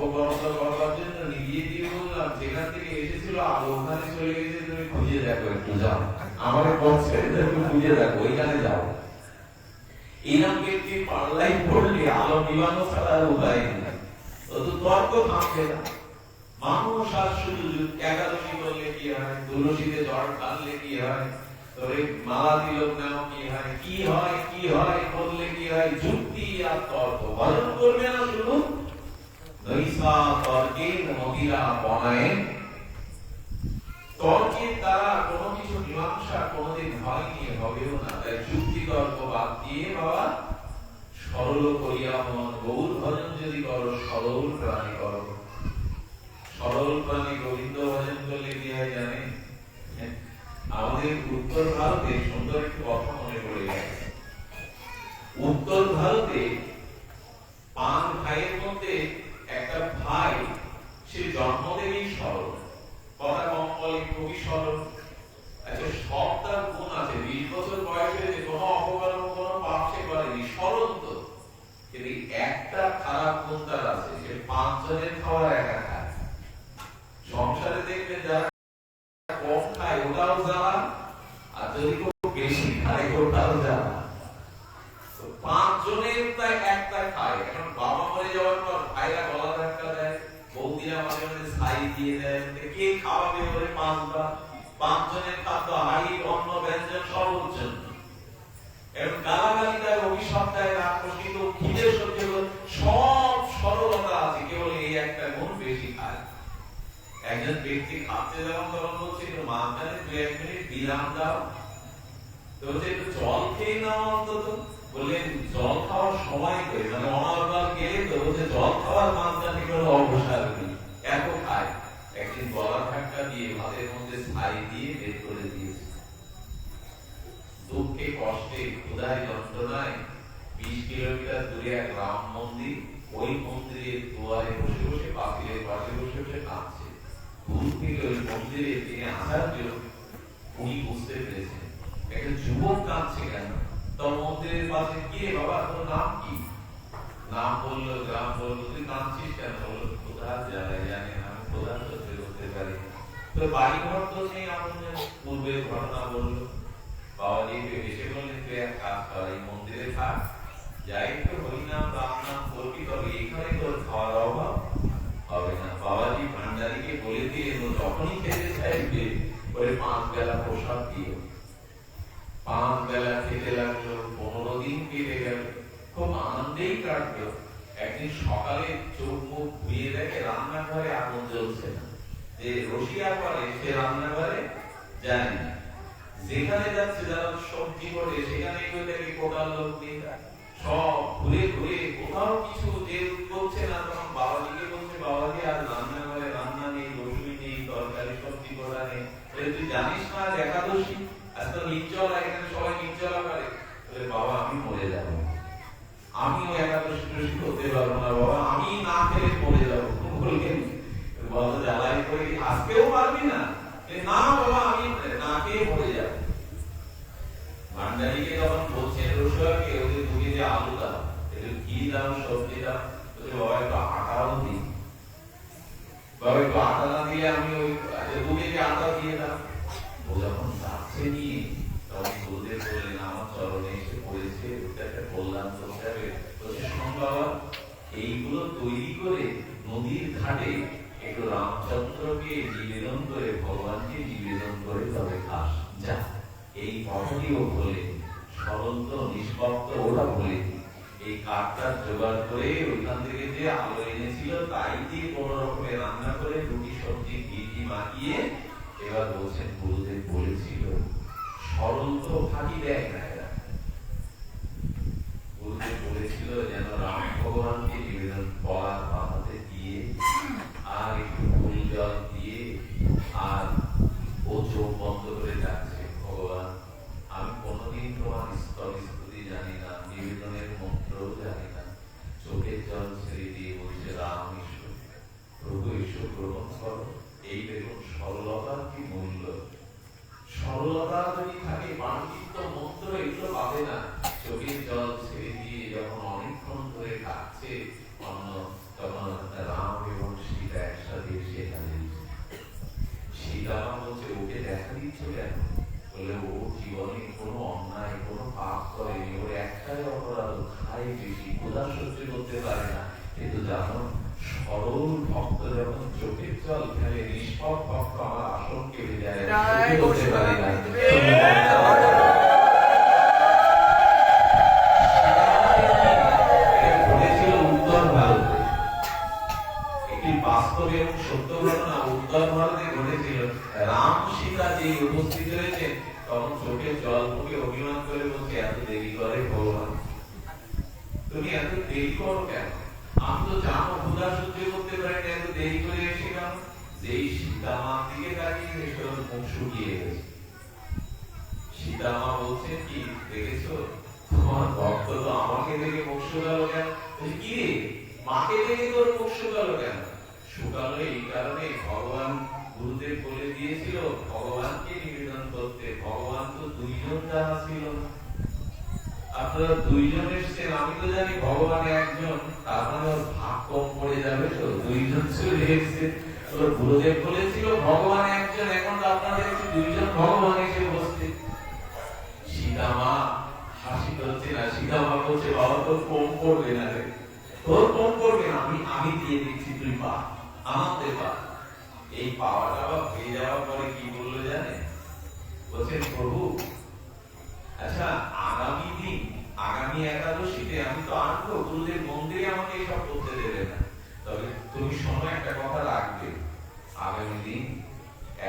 করবার জন্য নিভিয়ে দিয়ে বললাম যেখান থেকে এসেছিল আলো ওখানে চলে গেছে, তুমি খুঁজে দেখো, একটু যাও আমার বলছে খুঁজে দেখো, ওইখানে যাও। এরকম ব্যক্তি পাল্লাই পড়লে আলো নিবানো ছাড়া উপায় নেই। তো তর্ক থামবে না। মানুষ আর শুধু একাদশী করলে কি হয়, তুলসীতে জল ঢাললে কি হয়, তোরে মালা দিল কেন কি হয়, কি হয় কি হয় করলে কি হয়, যুক্তি আর তর্ক। ভজন করবে না শুধু, নৈষা তর্কেন মতিরা পনায়েন। তর্কের দ্বারা কোনো কিছু মীমাংসা কোনোদিন হয়নি, হবেও না। তাই যুক্তি তর্ক বাদ দিয়ে বাবা সরল করিয়া মন, গৌর ভজন যদি করো সরল প্রাণী করো, সরল আমাদের উত্তর ভারতে সুন্দর একটি কথা মনে পড়ে গেছে। উত্তর ভারতে 5 ভাইয়ের মধ্যে একটা ভাই, সে জন্ম থেকেই সরল, কথা কম বলে, খুবই সরল। আচ্ছা, সব তার গুণ আছে, 20 বছর বয়স হয়েছে, কোনো অপকর্ম কোনো পাপ সে করেনি, সরল তো। কিন্তু একটা খারাপ গুণ তার আছে, সে 5 জনের খাবার একা খায়। সংসারে দেখবেন যারা কম খায় ওটাও জ্বালা, আর যদি খুব বেশি খায় ওটাও জ্বালা। 5 জনের প্রায় একটা খায়। এখন বাবা মরে যাওয়ার পর ভাইরা গলা ধাক্কা দেয়, বৌদিরা মাঝে মাঝে ছাই দিয়ে দেয়, কে খাওয়াবে ওরে 5 বার? 5 জনের খাদ্য, হাড়ি, অন্ন, ব্যঞ্জন সব হচ্ছে। এবং গালাগালি দেয়, অভিশাপ দেয়, রাক্ষস, কিন্তু খিদে সহ্য করে সব সরলতা আছে, কেবল এই একটা গুণ বেশি খায়। একজন ব্যক্তি খাচ্ছে যখন তখন বলছে একটু মাঝখানে 2-1 মিনিট বিরাম দাও, তো বলছে একটু জল খেয়ে নাও অন্তত। বললেন জল খাওয়ার সময় করে, মানে অনর্গল গেলে তো বলছে জল খাওয়ার মাঝখানে কোনো অবসর নেই, এত খায়। একদিন গলা ধাক্কা দিয়ে ভাতের মধ্যে ছাই দিয়ে বের করে দিয়েছে। দুঃখে কষ্টে ক্ষুধায় যন্ত্রণায় 20 কিলোমিটার দূরে এক রাম মন্দির, ওই মন্দিরের দুয়ারে বসে বসে, পাঁচিলের পাশে বসে বসে কাঁদছে। দূর থেকে ওই মন্দিরে তিনি আচার্য, উনি বুঝতে পেরেছেন একটা যুবক কাঁদছে কেন। তখন মন্দিরের পাশে, কে বাবা তোর নাম কি? নাম বললো, গ্রাম বললো, তুই কাঁদছিস কেন? বললো ক্ষুধার জ্বালায় জানি না, আমি ক্ষুধার সহ্য করতে পারি না। তোর বাড়ি ঘর তো নেই, আমার পূর্বের ঘটনা বললো। বাবাজি এসে বললেন তুই এক কাজ কর, এই মন্দিরে থাক, যাই তো হরিনাম রাম নাম করবি, তবে এখানে তোর খাওয়ার অভাব হবে না। বাবাজি ভান্ডারীকে বলে দিয়ে যখনই খেতে চাইবে ওরে 5 বেলা প্রসাদ দিও। 5 বেলা খেতে লাগলো, 15 দিন কেটে গেল, খুব আনন্দেই কাটলো। একদিন সকালে চোখ মুখ ধুয়ে দেখে রান্নাঘরে আগুন জ্বলছে না। যে রসিয়া করে সে রান্নাঘরে জানে না, যেখানে যাচ্ছে যারা সবজি করে সেখানে কোটাল লোক নেই, সব ঘুরে ঘুরে কোথাও কিছু যে করছে না। তখন বাবাজিকে বলছে, বাবাজি আর রান্নাঘরে রান্না নেই, রসুই নেই, তরকারি সবজি করা নেই। তুই জানিস না আজ একাদশী, আজ তো নির্জলা, এখানে সবাই নির্জলা করে। বাবা আমি মরে যাবো, আমিও একাদশী টসী করতে পারবো না বাবা, আমি না খেলে মরে যাবো। বললেন বাবা জ্বালাই করে আজকেও পারবি না? না বাবা আমি না খেয়ে মরে যাবো। ভান্ডারীকে যখন বলছেন রসুয়াকে, ওদের 2 কেজি আলু দাও, একটু ঘি দাও, সবজি দাও, বাবা একটু আটাও দিই। বাবা একটু আটা না দিয়ে আমি ওই 2 কেজি আটা দিয়ে দাও। ও যখন যাচ্ছে নিয়ে, তখন গুরুদেব বললেন আমার চরণে এসে পড়েছে, ওটা একটা কল্যাণ করতে হবে। বলছে শোন বাবা, এইগুলো তৈরি করে নদীর ঘাটে একটু রামচন্দ্রকে নিবেদন করে, ভগবানকে নিবেদন করে তবে খাস যা। এই কথাটিও বলে সরল তো, নিষ্পক্ত ওরা বলে এই কাঠটা জোগাড় করে ওইখান থেকে যে আলো এনেছিল তাই দিয়ে কোনো রকমে রান্না করে রুটি সবজি ঘি মাখিয়ে, এবার বলছেন গুরুদেব বলেছিল সরল তো ফাঁকি দেয় না এরা। গুরুদেব বলেছিল যেন রাম ভগবানকে নিবেদন করার পাতাতে দিয়ে আর একটু ফুল জল দিয়ে, আর ও চোখ বন্ধ করে যাচ্ছে, ভগবান আমি কোনোদিন তোমার স্তব স্তুতি জানি না, নিবেদনের মন্ত্রও জানি না, চোখের জল ছেড়ে দিয়ে বলছে রাম ঈশ্বর, প্রভু ঈশ্বর গ্রহণ করো। এই দেখুন সরলতার কি মূল্য। সরলতা যদি থাকে, পাণ্ডিত্য মন্ত্র এগুলো পাবে না। চোখের জল ছেড়ে দিয়ে যখন অনেকক্ষণ ধরে কাটছে অন্ন, তখন রাম এবং সীতা একসাথে সেখানে। সীতা বলছে ওকে দেখা দিচ্ছ কেন? বলে ও জীবনে কোনো অন্যায় কোনো পাপ করেনি, ওর একটাই অপরাধ, খায় বেশি, ক্ষুধা সহ্য করতে পারে না। কিন্তু জানো সরল ভক্ত যখন চোখের জল ফেলে, নিষ্পাপ ভক্ত আমার আসন কেড়ে যায়, করতে পারে না। উত্তর ভারতে একটি বাস্তব এবং সত্য ঘটনা উত্তর ভারতে ঘটেছিল। রাম সীতা যে উপস্থিত হয়েছেন, তখন চোখের জল মুখে অভিমান করে বলছে এত দেরি করে ভগবান, তুমি এত দেরি করো কেন? আমি তো জানো ক্ষুধা সহ্য করতে পারি না, এত দেরি করে এসে কেন? যেই সীতা মার দিকে তাকিয়ে মুখ শুকিয়ে গেছে। সীতামা বলছেন কি, দেখেছো তোমার ভক্ত তো আমাকে দেখে মুখ শুকালো কেন? বলছি, কি রে, মাকে দেখে তোর মুখ শুকালো কেন? শুকালো এই কারণে, ভগবান গুরুদেব বলে দিয়েছিল ভগবানকে নিবেদন করতে। ভগবান তো দুইজন জানা ছিল, আপনারা দুইজন এসছেন, আমি তো জানি ভগবান একজন, তার মানে ওর ভাগ কম পড়ে যাবে, তো দুইজন চলে এসছে। ওর গুরুদেব বলেছিল ভগবান একজন, এখন তো আপনারা দেখছি দুইজন ভগবান এসে বসছে। সীতামা হাসি করছে না, সীতামা বলছে বাবা তোর কম পড়বে না রে, তোর কম পড়বে না, আমি দিয়ে দিচ্ছি, তুই পা, আমার দে পা। এই পাওয়াটা হয়ে যাওয়ার পরে কি বললো জানে? বলছেন প্রভু আচ্ছা আগামী দিন, আগামী একাদশীতে আমি তো আনবো, গুরুদেব মন্দিরে আমাকে এইসব করতে দেবে না, তবে তুমি শোনো একটা কথা রাখবে, আগামী দিন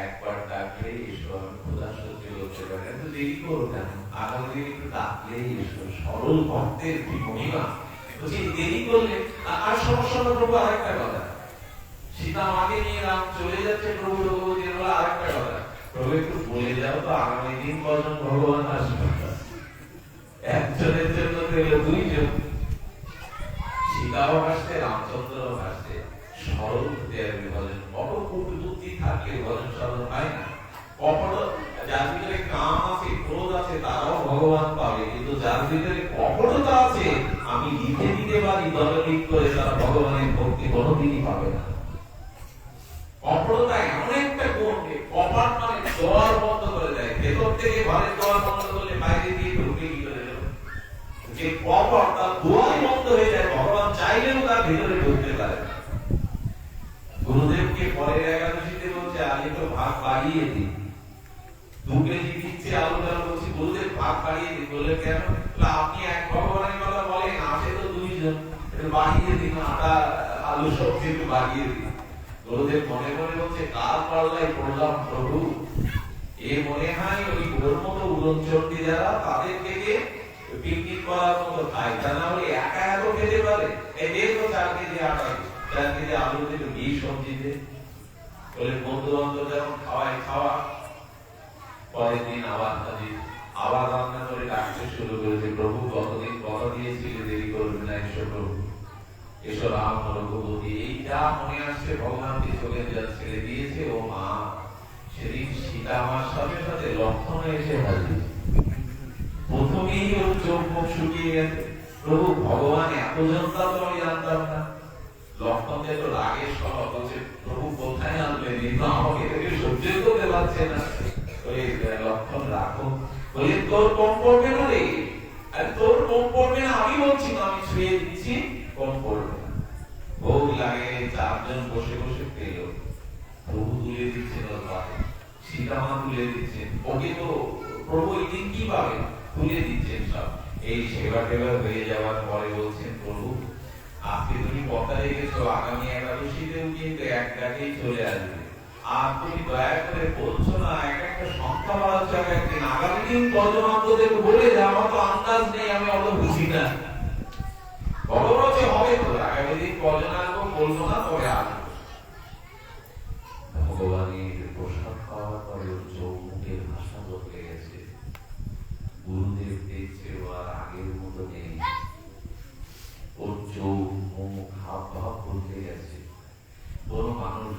একবার ডাকলে এসো, আমি খোদা সহ্য করতে পারি না, তো দেরি করো কেন, আগামী দিন একটু ডাকলে এসো, সরল ভক্তের কি মহিমা। বলছি দেরি করলে আর সমস্যা হলো প্রভু। আরেকটা কথা, সীতা মাকে নিয়ে রাম চলে যাচ্ছে, প্রভু রঘুপতির বলে আরেকটা কথা, প্রভু একটু বলে যাও তো আগামী দিন কজন ভগবান আসবে, একজনের জন্য পেল দুইজন। সীতাও আসছে, রামচন্দ্র আসছে, সরল ভজন, বড় বুদ্ধি থাকলে ভজন সাধন হয় না। কপট যার ভিতরে কাম আছে, ক্রোধ আছে, তারাও ভগবান পাবে, কিন্তু যার ভিতরে কপটতা আছে, আমি লিখে দিতে পারি দললিখ করে, তারা ভগবানের ভক্তি কোনোদিনই পাবে না। কপটতা এমন একটা গুণ, কপাট মানে দোয়ার বন্ধ করে দেয়, ভেতর থেকে ঘরের দোয়ার বন্ধ করলে বাইরে দিয়ে ঢুকে কি করে দেবে, যে কপট তার দোয়ার বন্ধ হয়ে যায়, ভগবান চাইলেও তার ভিতরে ঢুকতে পারে না। গুরুদেবকে পরের একাদশীতে বলছে আগে তো ভাগ বাড়িয়ে দিই, 2 কেজি দিচ্ছে আলুটা, বলছি গুরুদেব ভাগ বাড়িয়ে দিই, বললে কেন? আপনি এক ভগবানের কথা বলেন, আসে তো দুইজন, একটু বাড়িয়ে দিন, আটা আলু সবজি একটু বাড়িয়ে দিন। গুরুদেব মনে মনে বলছে কার পাল্লায় পড়লাম প্রভু, এ মনে হয় ওই ওর মতো উড়নচণ্ডী যারা, তাদের থেকে পিকনিক করার মতো খায়, তা না হলে একা এত খেতে পারে? এই দেখো 4 কেজি আটা, 4 কেজি আলু থেকে 20 সবজি দে, বলে বন্ধু বান্ধব যেমন খাওয়ায় খাওয়া। পরের দিন আবার হাজির, আবার রান্না করে ডাকতে শুরু করেছে, প্রভু কতদিন কথা দিয়েছিলে দেরি করবে না, এসো প্রভু, এসো রাম রঘুপতি। এই যা মনে আসছে ভগবানকে চোখে ছেড়ে দিয়েছে। ও মা, সেদিন সীতা মার সাথে সাথে লক্ষণ এসে হাজির, প্রথমেই ওর চোখ মুখ শুকিয়ে গেছে। প্রভু ভগবান এত জনতা তো আমি জানতাম না। লক্ষণ যেত রাগের স্বভাব, বলছে প্রভু কোথায় আনলেন, কিন্তু আমাকে থেকে সহ্য করতে পারছে না। লক্ষণ রাখো, বলে তোর কম পড়বে না রে, আর তোর কম পড়বে না, আমি বলছি না, আমি ছুঁয়ে দিচ্ছি, কম পড়বে না। ভোগ লাগে, 4 জন বসে বসে পেল, প্রভু তুলে দিচ্ছেন ওর পায়ে, সীতামা তুলে দিচ্ছেন, ওকে তো প্রভু এদিন কি পাবে, তুলে দিচ্ছেন সব। এই সেবা টেবা হয়ে যাওয়ার পরে বলছেন প্রভু আজকে তুমি কথা রেখেছো, আগামী একাদশীতেও কিন্তু এক ডাকেই চলে আসবে, আর তুমি দয়া করে বলছো না, একটা সংখ্যা বাড়াচ্ছ একদিন, আগামী দিন কজন অন্তদের বলে যে আমার তো আন্দাজ নেই, আমি অত বুঝি না, ভগবান হবে তো, আগামী দিন কজন আসবো বলবো না, তবে আসবো। ভগবানের প্রসাদ খাওয়ার পরে চৌমুখের ভাষা বদলে গেছে, গুরুদেব দেখছে ও আর আগের মতো নেই, ওর চোখ মুখ হাব ভাব বদলে গেছে। কোন মানুষ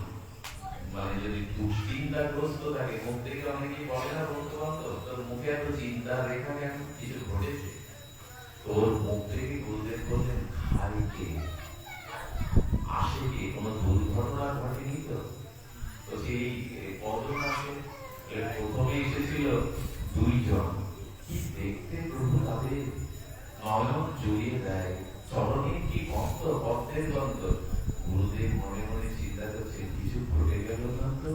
মানে যদি দুশ্চিন্তাগ্রস্ত থাকে, মুখ থেকে অনেকেই বলে না বন্ধু বান্ধব, তোর মুখে এত চিন্তার রেখা কেন, কিছু ঘটেছে? তোর মুখ থেকে গুরুদেব বললেন খাই কে, আসে কে, কোনো দুর্ঘটনা ঘটেনি তো? সেই কজন আসে, প্রথমে এসেছিল 2 জন, কি দেখতে প্রভু তাদের নয়ন জড়িয়ে দেয়, চরণে কি গন্ধ, গন্ধের গন্ধ। গুরুদেব মনে মনে চিন্তা করছে কিছু ঘটে গেল না তো?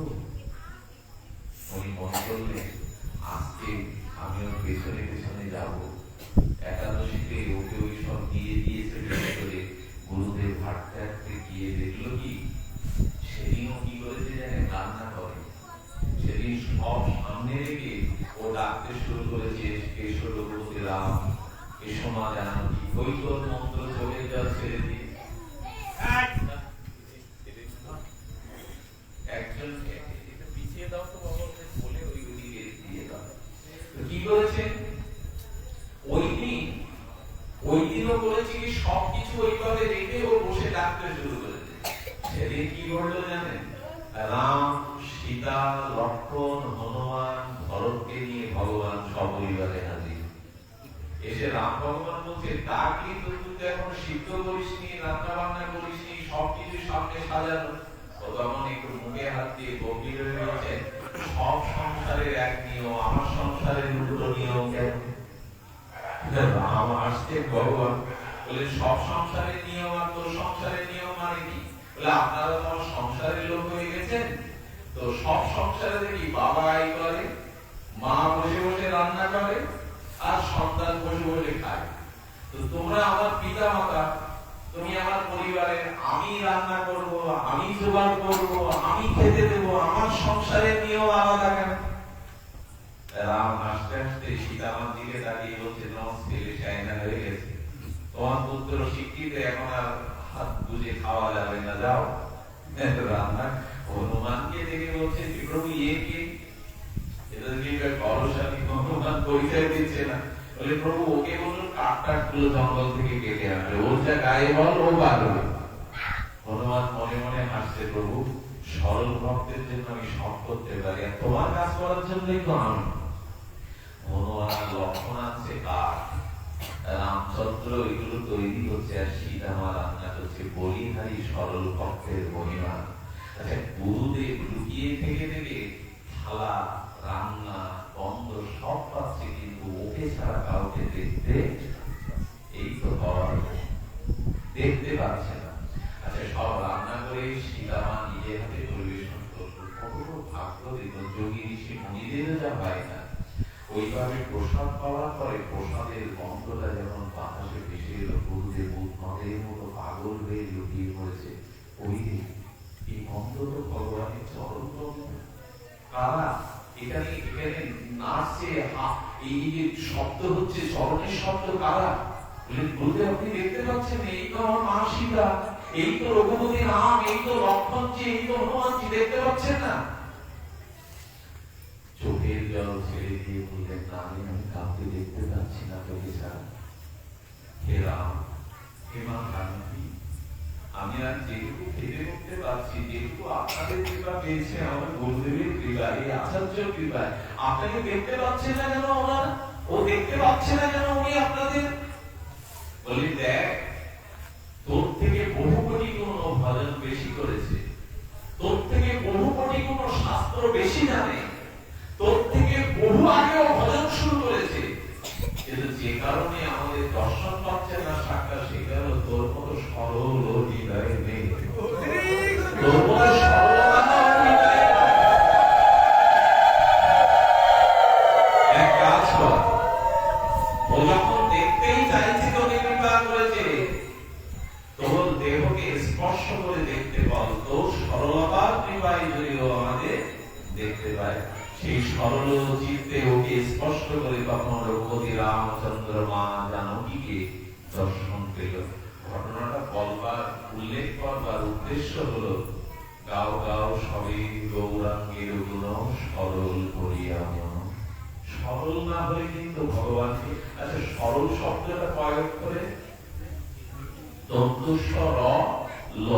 উনি মনে করলেন আজকে আমি ওর পেছনে পেছনে যাব, একাদশীতে ওকে ওই সব দিয়ে দিয়েছে করে। গুরুদেব হাঁটতে হাঁটতে গিয়ে দেখলো কি, সেদিনও কি করেছে জানেন, রান্না করে, সেদিন সব সামনে রেখে ও ওইভাবে রেখে ও বসে ডাকতে শুরু করেছে। সেদিন কি ঘটলো জানেন? রাম, সীতা, লক্ষ্মণ, হনুমান, ভরতকে নিয়ে ভগবান সপরিবারে হাজির। এসে রাম ভগবান বলছে, তা কি তুই এখন সিদ্ধ করিসনি, রান্না বান্না করিসনি, সবকিছু সামনে সাজানো? ও তখন একটু মুখে হাত দিয়ে গম্ভীর হয়ে গেছে, সব সংসারের এক নিয়ম, আমার সংসারের উল্টো নিয়ম কেন? রাম আসছে, ভগবান বলে, সব সংসারের নিয়ম আর তোর সংসারের নিয়ম মানে কি? বলে, আপনারা তো আমার সংসারের লোক হয়ে গেছেন, তো সব সংসারে দেখি বাবা এই করে, মা বসে বসে রান্না করে, আর সন্তান বসে বসে খায়। তো তোমরা আমার পিতা মাতা, তুমি আমার পরিবারের, আমি রান্না করব, আমি জোগাড় করব, আমি খেতে দেব, আমার সংসারের নিয়ম আলাদা কেন? রাম হাসতে হাসতে সীতামার দিকে তাকিয়ে বলছে, তোমার ছেলে শায়না হয়ে গেছে, তোমার পুত্র শিক্ষিত, এখন আর হাত বুঝে খাওয়া যাবে না, যাও। রান্না হনুমানকে দেখে বলছে, প্রভু ইয়ে কে? এটা কি বলশালী হনুমান পরিচয় দিচ্ছে না? বলে, প্রভু ওকে বলুন কাঠটা গুলো জঙ্গল থেকে কেটে আনবে, ওর যা গায়ে বল ও বাড়বে। হনুমান মনে মনে হাসছে, প্রভু সরল ভক্তের জন্য আমি সব করতে পারি, আর তোমার কাজ করার জন্যই তো আমি। হনুমান লক্ষ্মণ আছে কাঠ, রামচন্দ্র এগুলো তৈরি হচ্ছে, আর সীতামা রান্না করছে, বলিহারি সরল ভক্তের মহিমা। আচ্ছা, গুরুদেব লুকিয়ে থেকে থেকে থালা, রান্না, বন্ধ সব পাচ্ছে, কিন্তু ওকে ছাড়া কাউকে দেখতে, এই তো হওয়ার, দেখতে পাচ্ছে না। আচ্ছা, সব রান্না করে সীতামা নিজে হাতে পরিবেশন করলো, কত ভাগ্য দেখুন, যোগী ঋষি মুনিদেরও যা হয় না। ওইভাবে প্রসাদ পাওয়ার পরে প্রসাদের গন্ধটা যখন বাতাসে ভেসে এলো, গুরুদেব উন্মাদের মতো পাগল হয়ে লুকিয়ে পড়েছে। ওই এই গন্ধ তো ভগবানের চরণ গন্ধ। কারা এখানে এখানে নাচছে, এই যে শব্দ হচ্ছে চরণের শব্দ, কারা? গুরুদেব আপনি দেখতে পাচ্ছেন, এই তো আমার মা সীতা, এই তো রঘুপতি রাম, এই তো লক্ষ্মণজি, এই তো হনুমানজি, দেখতে পাচ্ছেন না? চোখের জল ছেড়ে দিয়ে বললেন, না আমি কাউকে দেখতে পাচ্ছি না চোখে ছাড়া। হে রাম, হে মা জানকী, আমি আর যেটুকু খেতে করতে পারছি, যেটুকু আপনাদের কৃপা পেয়েছে, আমার গুরুদেবের কৃপায়, এই আচার্যের কৃপায়, আপনাকে দেখতে পাচ্ছেন না কেন? ওনারা ও দেখতে পাচ্ছে না কেন উনি আপনাদের? বলি, দেখ, তোর থেকে বহু কোটি গুণ ভজন বেশি করেছে, তোর থেকে বহু কোটি গুণ শাস্ত্র বেশি জানে, তোর থেকে বহু আগেও ভজন শুরু করেছে, কিন্তু যে কারণে আমাদের দর্শন পাচ্ছে না সাক্ষাৎ, সে কারণে তোর মতো সরল হৃদয় নেই, তোর মতো সরলতা হৃদয়। এক কাজ কর, ও যখন দেখতেই চাইছে তোকে কৃপা করেছে, তোর দেহকে স্পর্শ করে দেখতে বল, তোর সরলতার কৃপায় যদি ও আমাদের দেখতে পায়, সেই সরল চিত্তে ওকে স্পর্শ করে তখন রঘুপতি রামচন্দ্র মা জানকীকে দর্শন পেল। ঘটনাটা বলবার, উল্লেখ করবার উদ্দেশ্য হলো, গাও গাও সবে গৌরাঙ্গের গুণ সরল করিয়া মন। সরল না হলে কিন্তু ভগবানকে, আচ্ছা সরল শব্দটা প্রয়োগ করে দন্তস্ব র ল,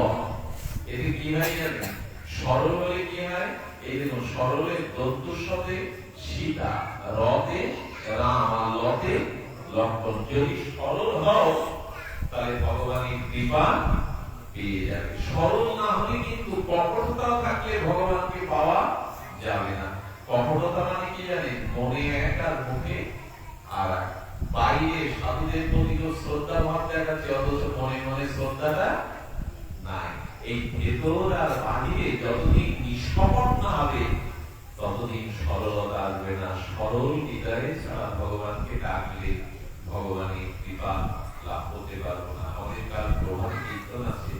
এতে কি হয় জানেন? সরল হলে কি হয়? এই দেখুন, সরলে দন্তস্বতে সীতা, রতে রাম, আর লতে লক্ষ্মণ। যদি সরল হও তাহলে ভগবানের কৃপা পেয়ে যাবে। সরল না হলে কিন্তু কপটতা থাকলে ভগবানকে পাওয়া যাবে না। কপটতা মানে কি জানেন? মনে এক আর মুখে আর এক। বাইরে সাধুদের প্রতি শ্রদ্ধা ভাব দেখাচ্ছে, অথচ মনে মনে শ্রদ্ধাটা নাই। এই ভেতর আর বাহিরে যতদিন নিষ্কপট না হবে ততদিন সরলতা আসবে না। সরল হৃদয়ে ছাড়া ভগবানকে ডাকলে ভগবানের কৃপা লাভ করতে পারবো না। আমাদের কাল প্রভাত কীর্তন আছে,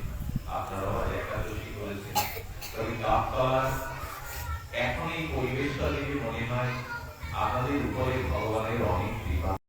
আপনারা একাদশী করেছেন, তবে গাবতলার এখন এই পরিবেশটা দেখে মনে হয় আপনাদের উপরে ভগবানের অনেক কৃপা।